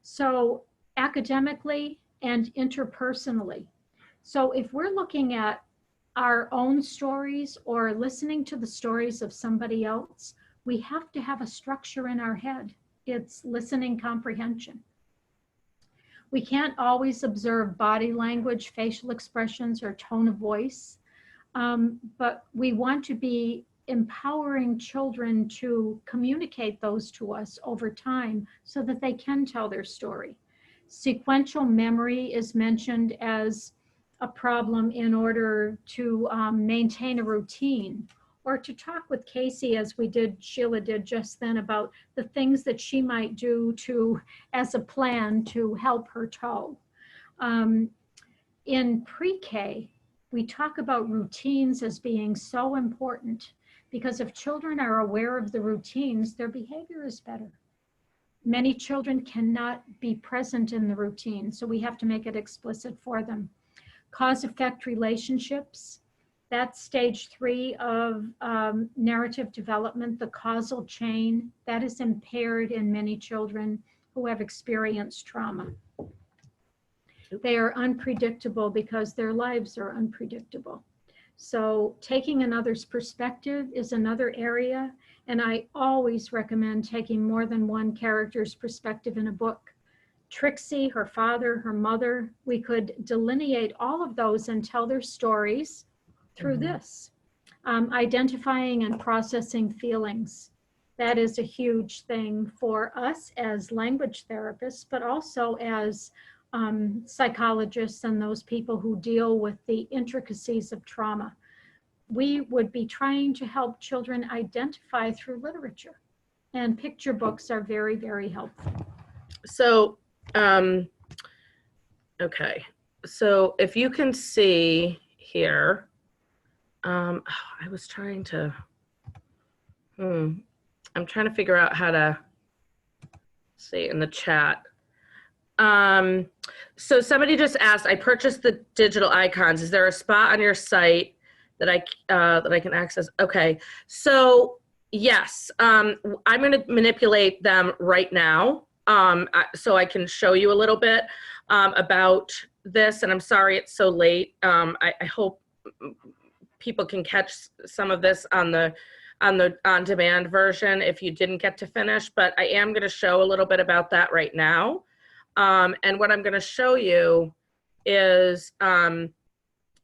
So academically and interpersonally. So if we're looking at our own stories or listening to the stories of somebody else, we have to have a structure in our head. It's listening comprehension. We can't always observe body language, facial expressions, or tone of voice. but we want to be empowering children to communicate those to us over time so that they can tell their story. Sequential memory is mentioned as a problem in order to maintain a routine, or to talk with Casey, as Sheila did just then, about the things that she might do as a plan to help her toe. In pre-K, we talk about routines as being so important, because if children are aware of the routines, their behavior is better. Many children cannot be present in the routine, so we have to make it explicit for them. Cause-effect relationships, that's stage 3 of narrative development, the causal chain, that is impaired in many children who have experienced trauma. They are unpredictable because their lives are unpredictable. So taking another's perspective is another area, and I always recommend taking more than one character's perspective in a book. Trixie, her father, her mother, we could delineate all of those and tell their stories through this. Identifying and processing feelings. That is a huge thing for us as language therapists, but also as psychologists and those people who deal with the intricacies of trauma. We would be trying to help children identify through literature, and picture books are very, very helpful. So, okay. So if you can see here, I was trying to, I'm trying to figure out how to see in the chat. So somebody just asked, I purchased the digital icons. Is there a spot on your site that I can access? Okay, so yes, I'm going to manipulate them right now, so I can show you a little bit about this. And I'm sorry it's so late. I hope people can catch some of this on the on-demand version if you didn't get to finish. But I am going to show a little bit about that right now. And what I'm going to show you is,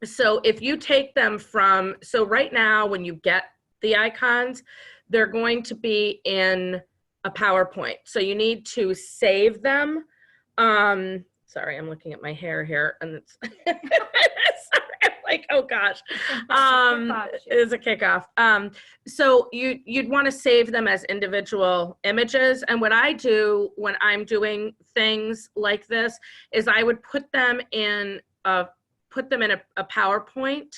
so if you take them from, so right now when you get the icons, they're going to be in a PowerPoint. So you need to save them. Sorry, I'm looking at my hair here and it's, sorry, I'm like, oh gosh, it's a kickoff. So you'd want to save them as individual images. And what I do when I'm doing things like this is I would put them in a PowerPoint.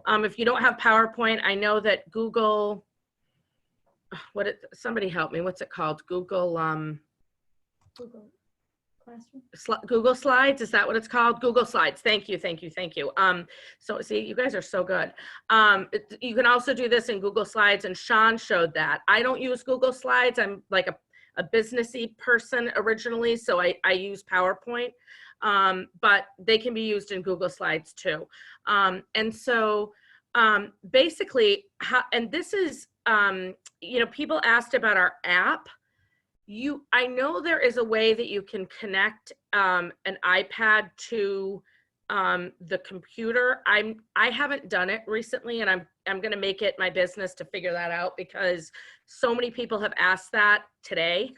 If you don't have PowerPoint, I know that Google, somebody help me, what's it called? Google Classroom? Google Slides, is that what it's called? Google Slides. Thank you, thank you, thank you. So see, you guys are so good. You can also do this in Google Slides, and Sean showed that. I don't use Google Slides. I'm like a businessy person originally, so I use PowerPoint, but they can be used in Google Slides too. And so basically, and this is, you know, people asked about our app. I know there is a way that you can connect an iPad to the computer. I haven't done it recently, and I'm going to make it my business to figure that out, because so many people have asked that today.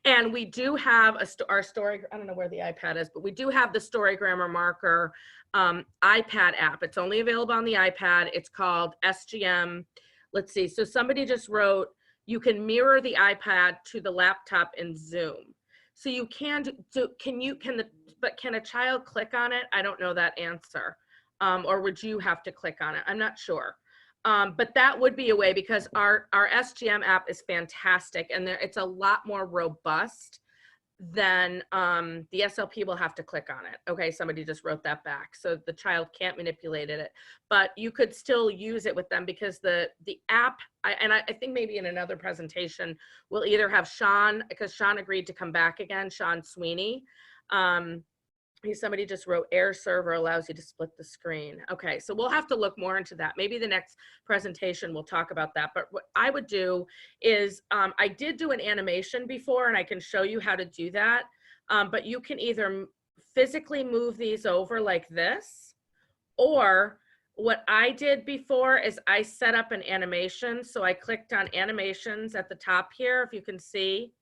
And we do have our story, I don't know where the iPad is, but we do have the Story Grammar Marker iPad app. It's only available on the iPad. It's called SGM. Let's see. So somebody just wrote, you can mirror the iPad to the laptop in Zoom. So you can but can a child click on it? I don't know that answer. Or would you have to click on it? I'm not sure. But that would be a way, because our SGM app is fantastic, and it's a lot more robust than the SLP will have to click on it. Okay, somebody just wrote that back. So the child can't manipulate it, but you could still use it with them, because the app, I think maybe in another presentation, we'll either have Sean, because Sean agreed to come back again, Sean Sweeney. Somebody just wrote air server allows you to split the screen. Okay, so we'll have to look more into that. Maybe the next presentation we'll talk about that. But what I would do is, I did do an animation before, and I can show you how to do that. But you can either physically move these over like this, or what I did before is I set up an animation. So I clicked on animations at the top here, if you can see.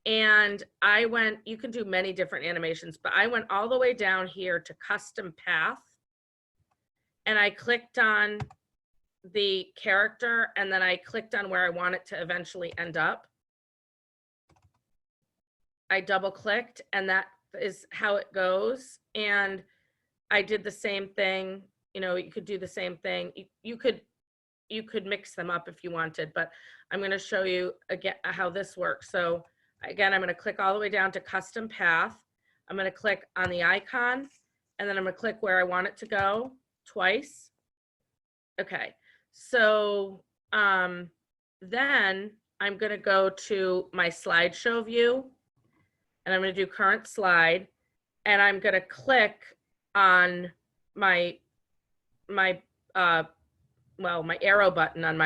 And I went, you can do many different animations, but I went all the way down here to custom path. And I clicked on the character, and then I clicked on where I want it to eventually end up. I double clicked, and that is how it goes. And I did the same thing. You know, you could do the same thing. You could mix them up if you wanted, but I'm going to show you again how this works. So again, I'm going to click all the way down to custom path. I'm going to click on the icon, and then I'm going to click where I want it to go twice. Okay, so then I'm going to go to my slideshow view, and I'm going to do current slide, and I'm going to click on my arrow button on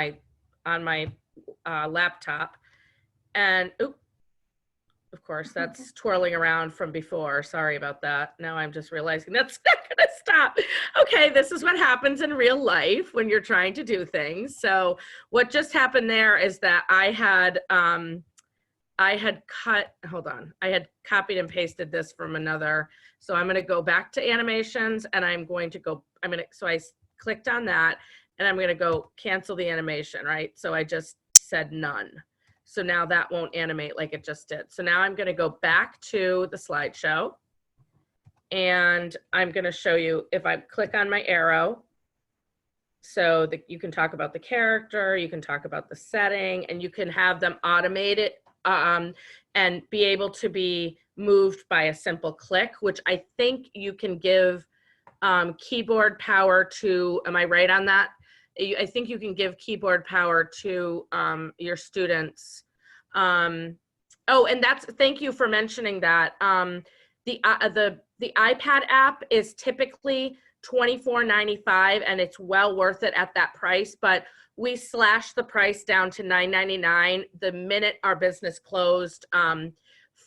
my laptop, and of course that's twirling around from before. Sorry about that. Now I'm just realizing that's not going to stop. Okay, this is what happens in real life when you're trying to do things. So what just happened there is that I had copied and pasted this from another. So I'm going to go back to animations, and I'm going to go, so I clicked on that, and I'm going to go cancel the animation, right? So I just said none. So now that won't animate like it just did. So now I'm going to go back to the slideshow, and I'm going to show you if I click on my arrow. So that you can talk about the character, you can talk about the setting, and you can have them automated and be able to be moved by a simple click, which I think you can give keyboard power to. Am I right on that? I think you can give keyboard power to your students. Oh, and thank you for mentioning that. The iPad app is typically $24.95, and it's well worth it at that price, but we slashed the price down to $9.99 the minute our business closed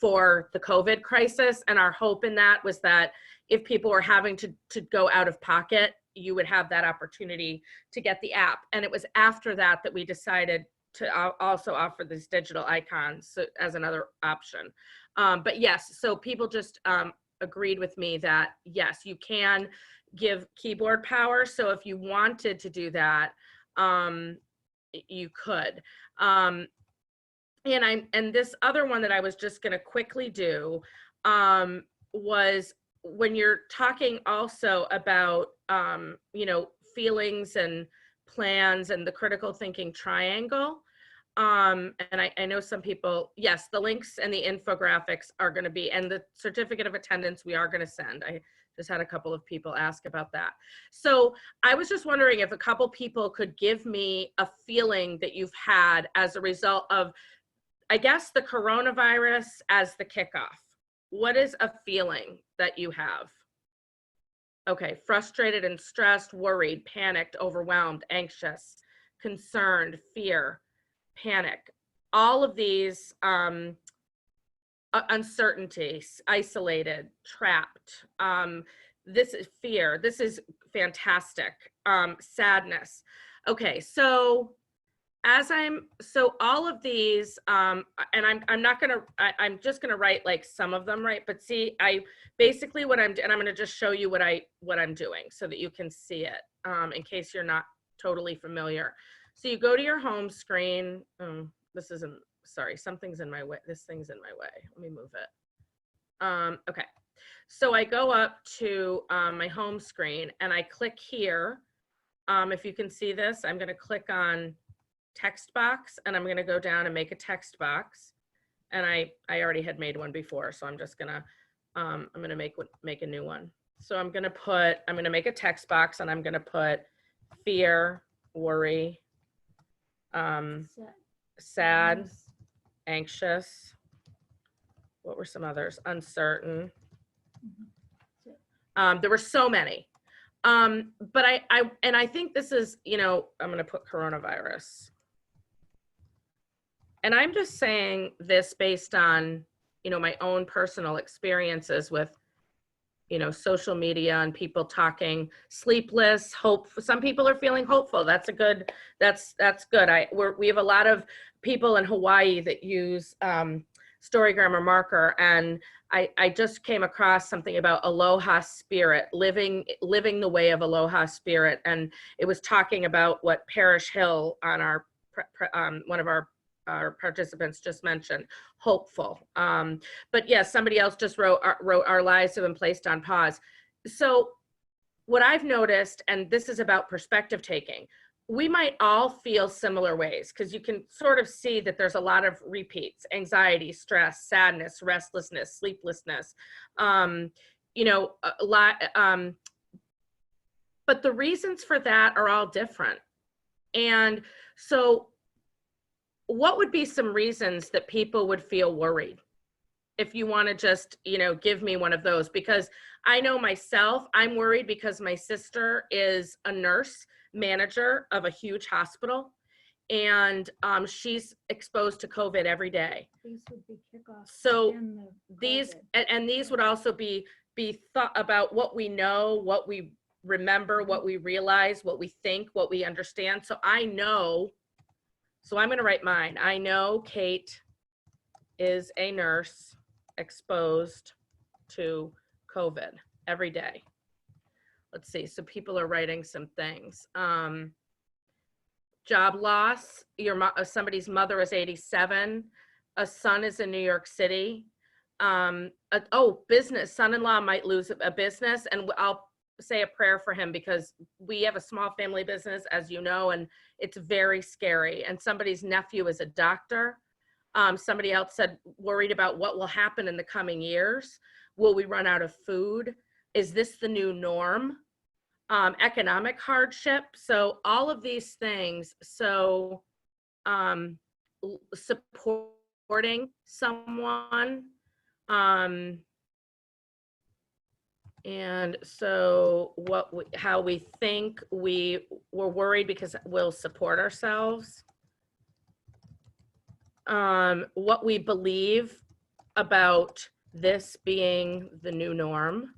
for the COVID crisis. And our hope in that was that if people were having to go out of pocket, you would have that opportunity to get the app. And it was after that that we decided to also offer these digital icons as another option. But yes, so people just agreed with me that yes, you can give keyboard power. So if you wanted to do that, you could. And this other one that I was just going to quickly do was when you're talking also about feelings and plans and the critical thinking triangle. And I know some people, yes, the links and the infographics are going to be, and the certificate of attendance we are going to send. I just had a couple of people ask about that. So I was just wondering if a couple people could give me a feeling that you've had as a result of, I guess, the coronavirus as the kickoff. What is a feeling that you have? Okay, frustrated and stressed, worried, panicked, overwhelmed, anxious, concerned, fear, panic. All of these uncertainties, isolated, trapped. This is fear. This is fantastic. Sadness. Okay, so all of these, and I'm just gonna write like some of them, right? But see, basically what I'm gonna just show you what I'm doing so that you can see it, in case you're not totally familiar. So you go to your home screen. This isn't, sorry, something's in my way. This thing's in my way. Let me move it. Okay, so I go up to my home screen, and I click here. If you can see this, I'm gonna click on text box, and I'm going to go down and make a text box, and I already had made one before, so I'm just gonna I'm gonna make a new one. So I'm gonna make a text box, and I'm gonna put fear, worry, sad, anxious. What were some others? Uncertain. There were so many, but I think this is, I'm gonna put coronavirus. And I'm just saying this based on, my own personal experiences with, social media and people talking sleepless, hope. Some people are feeling hopeful. That's good. We have a lot of people in Hawaii that use Storygram or Marker, and I just came across something about aloha spirit, living the way of aloha spirit, and it was talking about what Parrish Hill on our one of our participants just mentioned, hopeful. But yes, somebody else just wrote our lives have been placed on pause. So what I've noticed, and this is about perspective taking, we might all feel similar ways, because you can sort of see that there's a lot of repeats: anxiety, stress, sadness, restlessness, sleeplessness, a lot. But the reasons for that are all different. And so what would be some reasons that people would feel worried? If you want to just, give me one of those, because I know myself, I'm worried because my sister is a nurse manager of a huge hospital, and she's exposed to COVID every day. These would be kickoffs. So these would also be thought about what we know, what we remember, what we realize, what we think, what we understand. So I'm going to write mine. I know Kate is a nurse exposed to COVID every day. Let's see. So people are writing some things. Job loss. Somebody's mother is 87. A son is in New York City. Business. Son-in-law might lose a business, and I'll say a prayer for him, because we have a small family business, as you know, and it's very scary. And somebody's nephew is a doctor. Somebody else said worried about what will happen in the coming years. Will we run out of food? Is this the new norm? Economic hardship. So all of these things. So supporting someone. And so how we think we're worried because we'll support ourselves. What we believe about this being the new norm.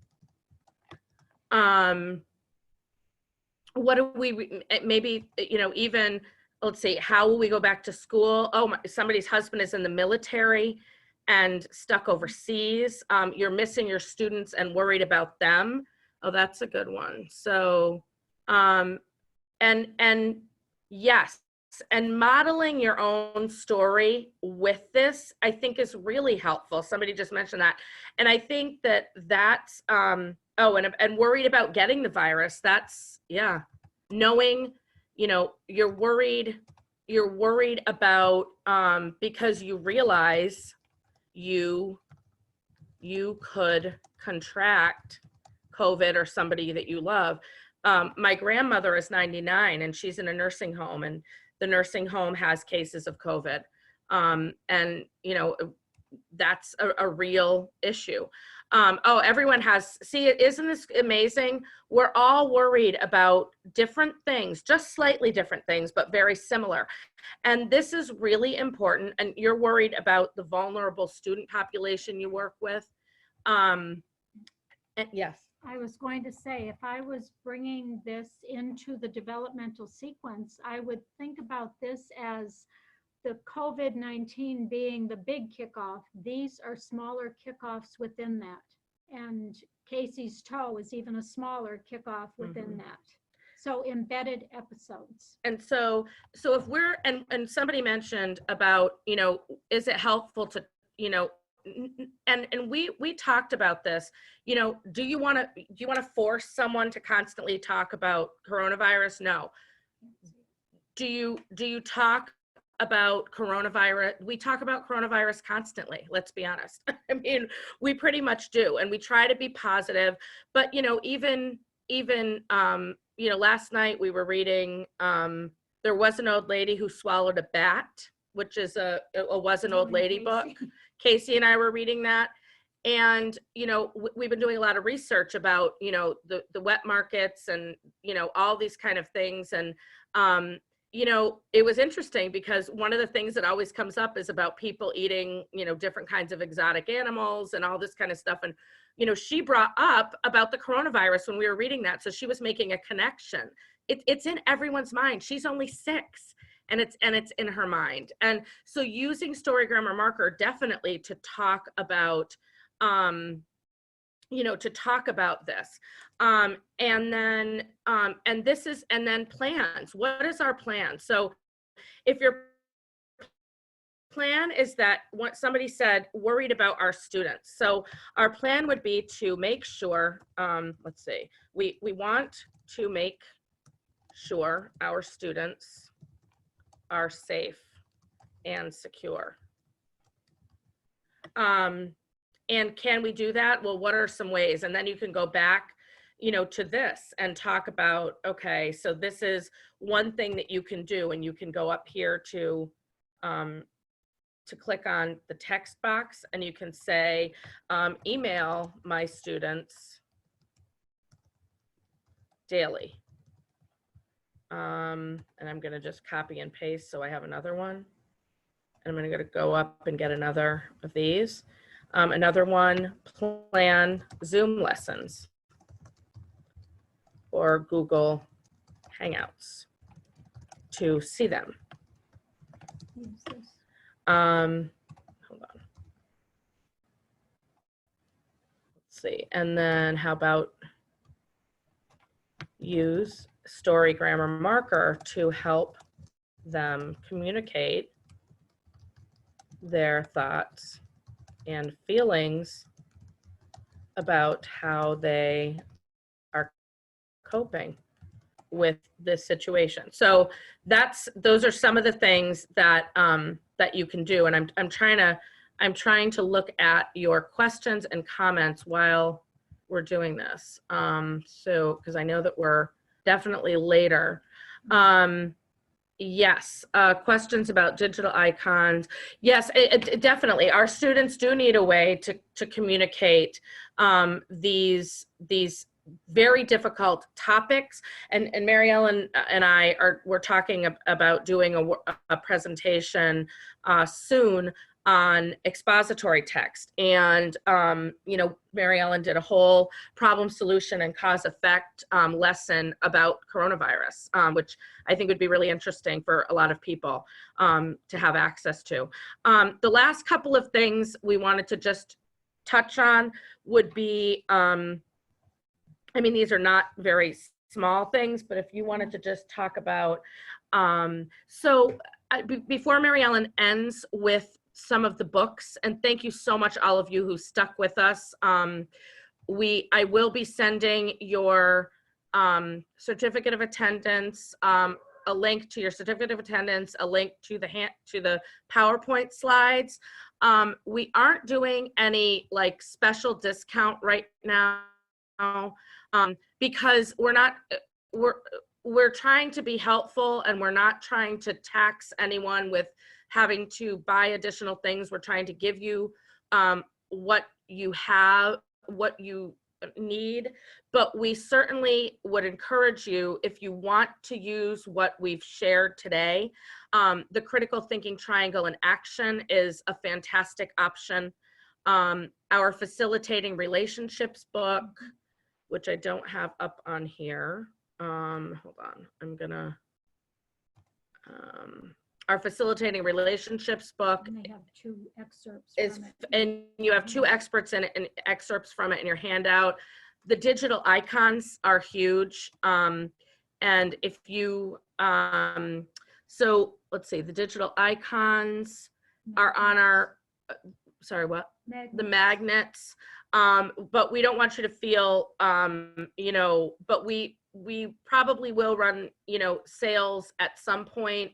What do we, maybe, even, let's see, how will we go back to school? Somebody's husband is in the military and stuck overseas. You're missing your students and worried about them. Oh, that's a good one. So, and yes, and modeling your own story with this, I think, is really helpful. Somebody just mentioned that. And I think that's, and worried about getting the virus. That's, yeah. Knowing, you're worried about, because you realize you could contract COVID or somebody that you love. My grandmother is 99 and she's in a nursing home, and the nursing home has cases of COVID. And that's a real issue. Everyone has, isn't this amazing? We're all worried about different things, just slightly different things, but very similar. And this is really important. And you're worried about the vulnerable student population you work with. And yes. I was going to say, if I was bringing this into the developmental sequence, I would think about this as the COVID-19 being the big kickoff. These are smaller kickoffs within that. And Casey's toe is even a smaller kickoff within that. So embedded episodes. And so if we're, and somebody mentioned about, is it helpful to, and we talked about this, do you want to force someone to constantly talk about coronavirus? No. Do you talk about coronavirus? We talk about coronavirus constantly, let's be honest. I mean, we pretty much do, and we try to be positive, but even last night we were reading, there was an old lady who swallowed a bat, which is was an old lady book. Casey and I were reading that. And, we've been doing a lot of research about, the wet markets and, all these kind of things. And, you know, it was interesting because one of the things that always comes up is about people eating, you know, different kinds of exotic animals and all this kind of stuff. And, you know, she brought up about the coronavirus when we were reading that. So she was making a connection. It's in everyone's mind. She's only 6 and it's in her mind. And so using story grammar marker definitely to talk about, you know, to talk about this. And then plans. What is our plan? So if your plan is that what somebody said, worried about our students. So our plan would be to make sure, let's see, we want to make sure our students are safe and secure. And can we do that? Well, what are some ways? And then you can go back, you know, to this and talk about, okay, so this is one thing that you can do, and you can go up here to click on the text box, and you can say, email my students daily. And I'm gonna just copy and paste so I have another one. And I'm gonna go up and get another of these. Another one, plan Zoom lessons or Google Hangouts to see them. Hold on. Let's see. And then how about use story grammar marker to help them communicate their thoughts and feelings about how they are coping with this situation. So those are some of the things that that you can do. And I'm trying to look at your questions and comments while we're doing this. So because I know that we're definitely later. Yes, questions about digital icons. Yes, it definitely. Our students do need a way to communicate these very difficult topics. And Maryellen and we're talking about doing a presentation soon on expository text. And, you know, Maryellen did a whole problem solution and cause effect lesson about coronavirus, which I think would be really interesting for a lot of people to have access to. The last couple of things we wanted to just touch on would be, I mean, these are not very small things, but if you wanted to just talk about, before Maryellen ends with some of the books, and thank you so much, all of you who stuck with us. I will be sending your certificate of attendance, a link to your certificate of attendance, a link to the PowerPoint slides. We aren't doing any like special discount right now because we're trying to be helpful, and we're not trying to tax anyone with having to buy additional things. We're trying to give you what you have, what you need, but we certainly would encourage you, if you want to use what we've shared today, the critical thinking triangle in action is a fantastic option. Our facilitating relationships book, which I don't have up on here. Hold on, I'm gonna, our facilitating relationships book. And they have 2 excerpts from it. And you have 2 excerpts in it and excerpts from it in your handout. The digital icons are huge. And if you, so let's see, the digital icons are on our, sorry, what? Magnets. The magnets. But we don't want you to feel, you know, but we probably will run, you know, sales at some point.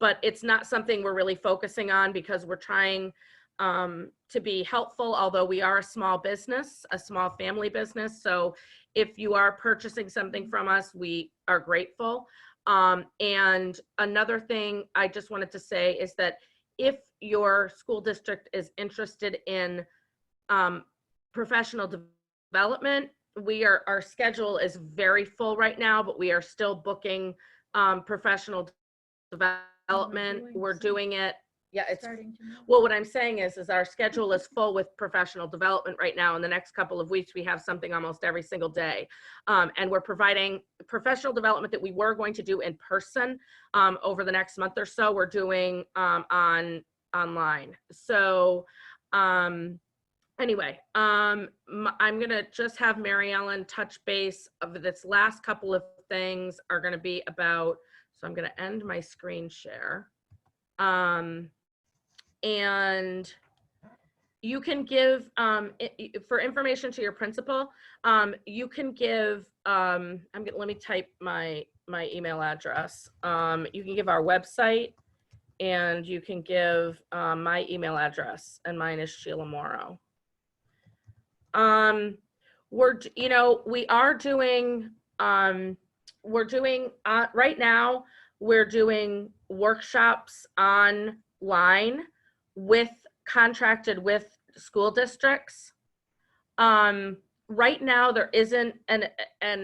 But it's not something we're really focusing on because we're trying to be helpful, although we are a small business, a small family business. So if you are purchasing something from us, we are grateful. And another thing I just wanted to say is that if your school district is interested in professional development, our schedule is very full right now, but we are still booking professional development. We're doing it. Yeah, it's Starting to know. well, what I'm saying is our schedule is full with professional development right now. In the next couple of weeks, we have something almost every single day. And we're providing professional development that we were going to do in person over the next month or so. We're doing online. So anyway, I'm gonna just have Maryellen touch base of this last couple of things are gonna be about, so I'm gonna end my screen share. And you can give, for information to your principal, you can give, let me type my email address. You can give our website, and you can give my email address, and mine is Sheila Morrow. We are doing, right now, we're doing workshops online contracted with school districts. Right now, there isn't an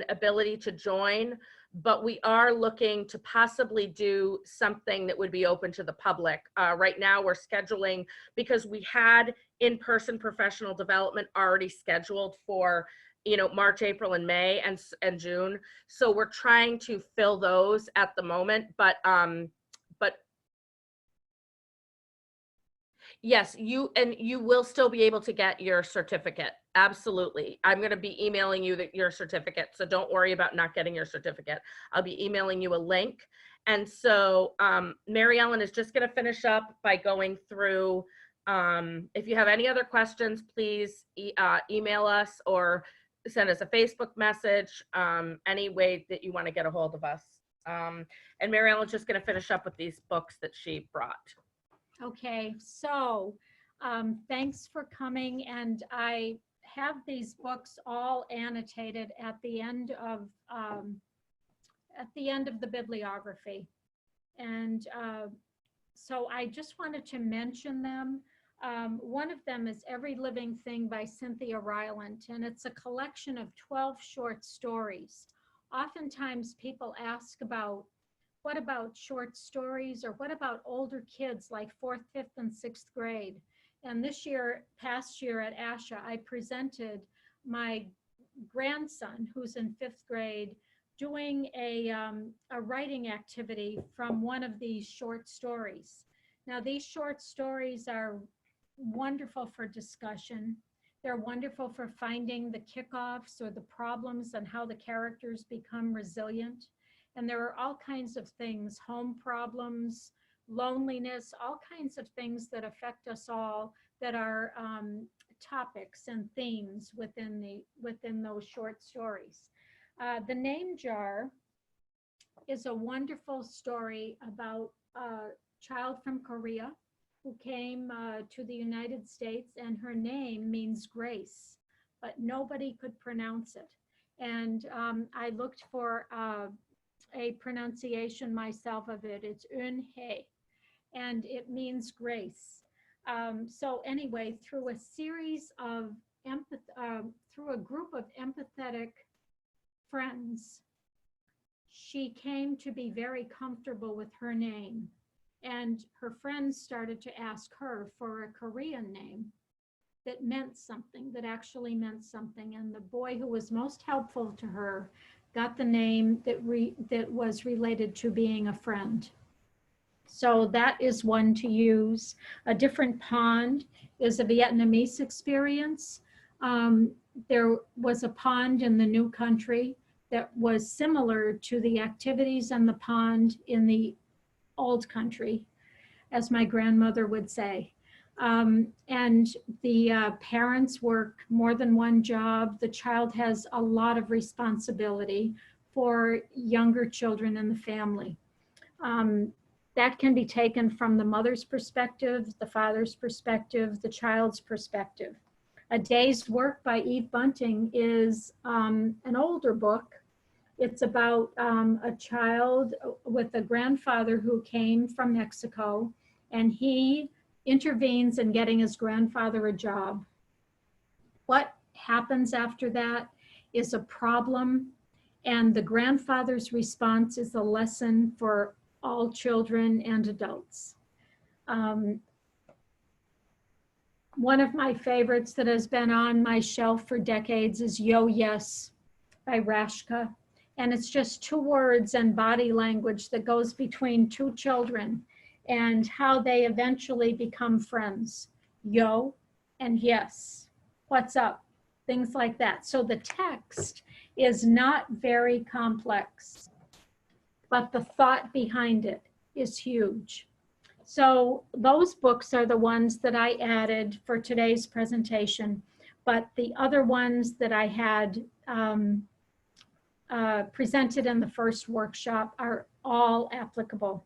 ability to join, but we are looking to possibly do something that would be open to the public. Right now, we're scheduling, because we had in-person professional development already scheduled for March, April, and May, and June. So we're trying to fill those at the moment, but yes, you will still be able to get your certificate. Absolutely. I'm going to be emailing you your certificate. So don't worry about not getting your certificate. I'll be emailing you a link. And so Maryellen is just going to finish up by going through, if you have any other questions, please email us or send us a Facebook message, any way that you want to get a hold of us. And Maryellen is just going to finish up with these books that she brought. Okay, so thanks for coming, and I have these books all annotated at the end of the bibliography, and so I just wanted to mention them. One of them is Every Living Thing by Cynthia Rylant, and it's a collection of 12 short stories. Oftentimes people ask about, what about short stories, or what about older kids like 4th, 5th, and 6th grade? And past year at ASHA, I presented my grandson, who's in 5th grade, doing a writing activity from one of these short stories. Now, these short stories are wonderful for discussion. They're wonderful for finding the kickoffs or the problems and how the characters become resilient. And there are all kinds of things, home problems, loneliness, all kinds of things that affect us all that are topics and themes within those short stories. The Name Jar is a wonderful story about a child from Korea who came to the United States, and her name means grace, but nobody could pronounce it. And I looked for a pronunciation myself of it. It's Eunhae, and it means grace. So anyway, through a series of through a group of empathetic friends, she came to be very comfortable with her name, and her friends started to ask her for a Korean name that meant something, that actually meant something. And the boy who was most helpful to her got the name that was related to being a friend. So that is one to use. A Different Pond is a Vietnamese experience. There was a pond in the new country that was similar to the activities in the pond in the old country, as my grandmother would say. And the parents work more than one job. The child has a lot of responsibility for younger children in the family. That can be taken from the mother's perspective, the father's perspective, the child's perspective. A Day's Work by Eve Bunting is an older book. It's about a child with a grandfather who came from Mexico, and he intervenes in getting his grandfather a job. What happens after that is a problem, And the grandfather's response is a lesson for all children and adults. One of my favorites that has been on my shelf for decades is Yo Yes by Rashka. And it's just 2 words and body language that goes between 2 children and how they eventually become friends. Yo and yes, what's up? Things like that. So the text is not very complex, but the thought behind it is huge. So those books are the ones that I added for today's presentation, but the other ones that I had presented in the first workshop are all applicable.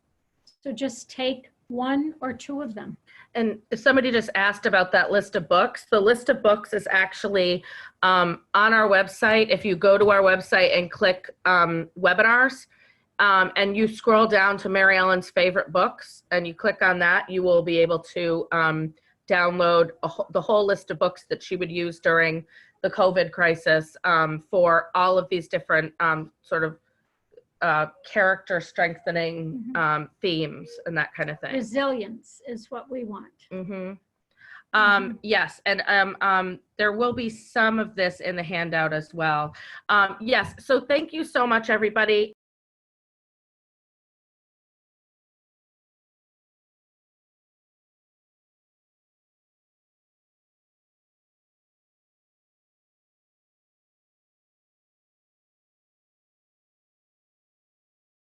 So just take 1 or 2 of them. And somebody just asked about that list of books. The list of books is actually on our website. If you go to our website and click webinars, and you scroll down to Maryellen's favorite books and you click on that, you will be able to download the whole list of books that she would use during the COVID crisis for all of these different sort of character strengthening themes and that kind of thing. Resilience is what we want. Yes, and there will be some of this in the handout as well. Yes, so thank you so much, everybody.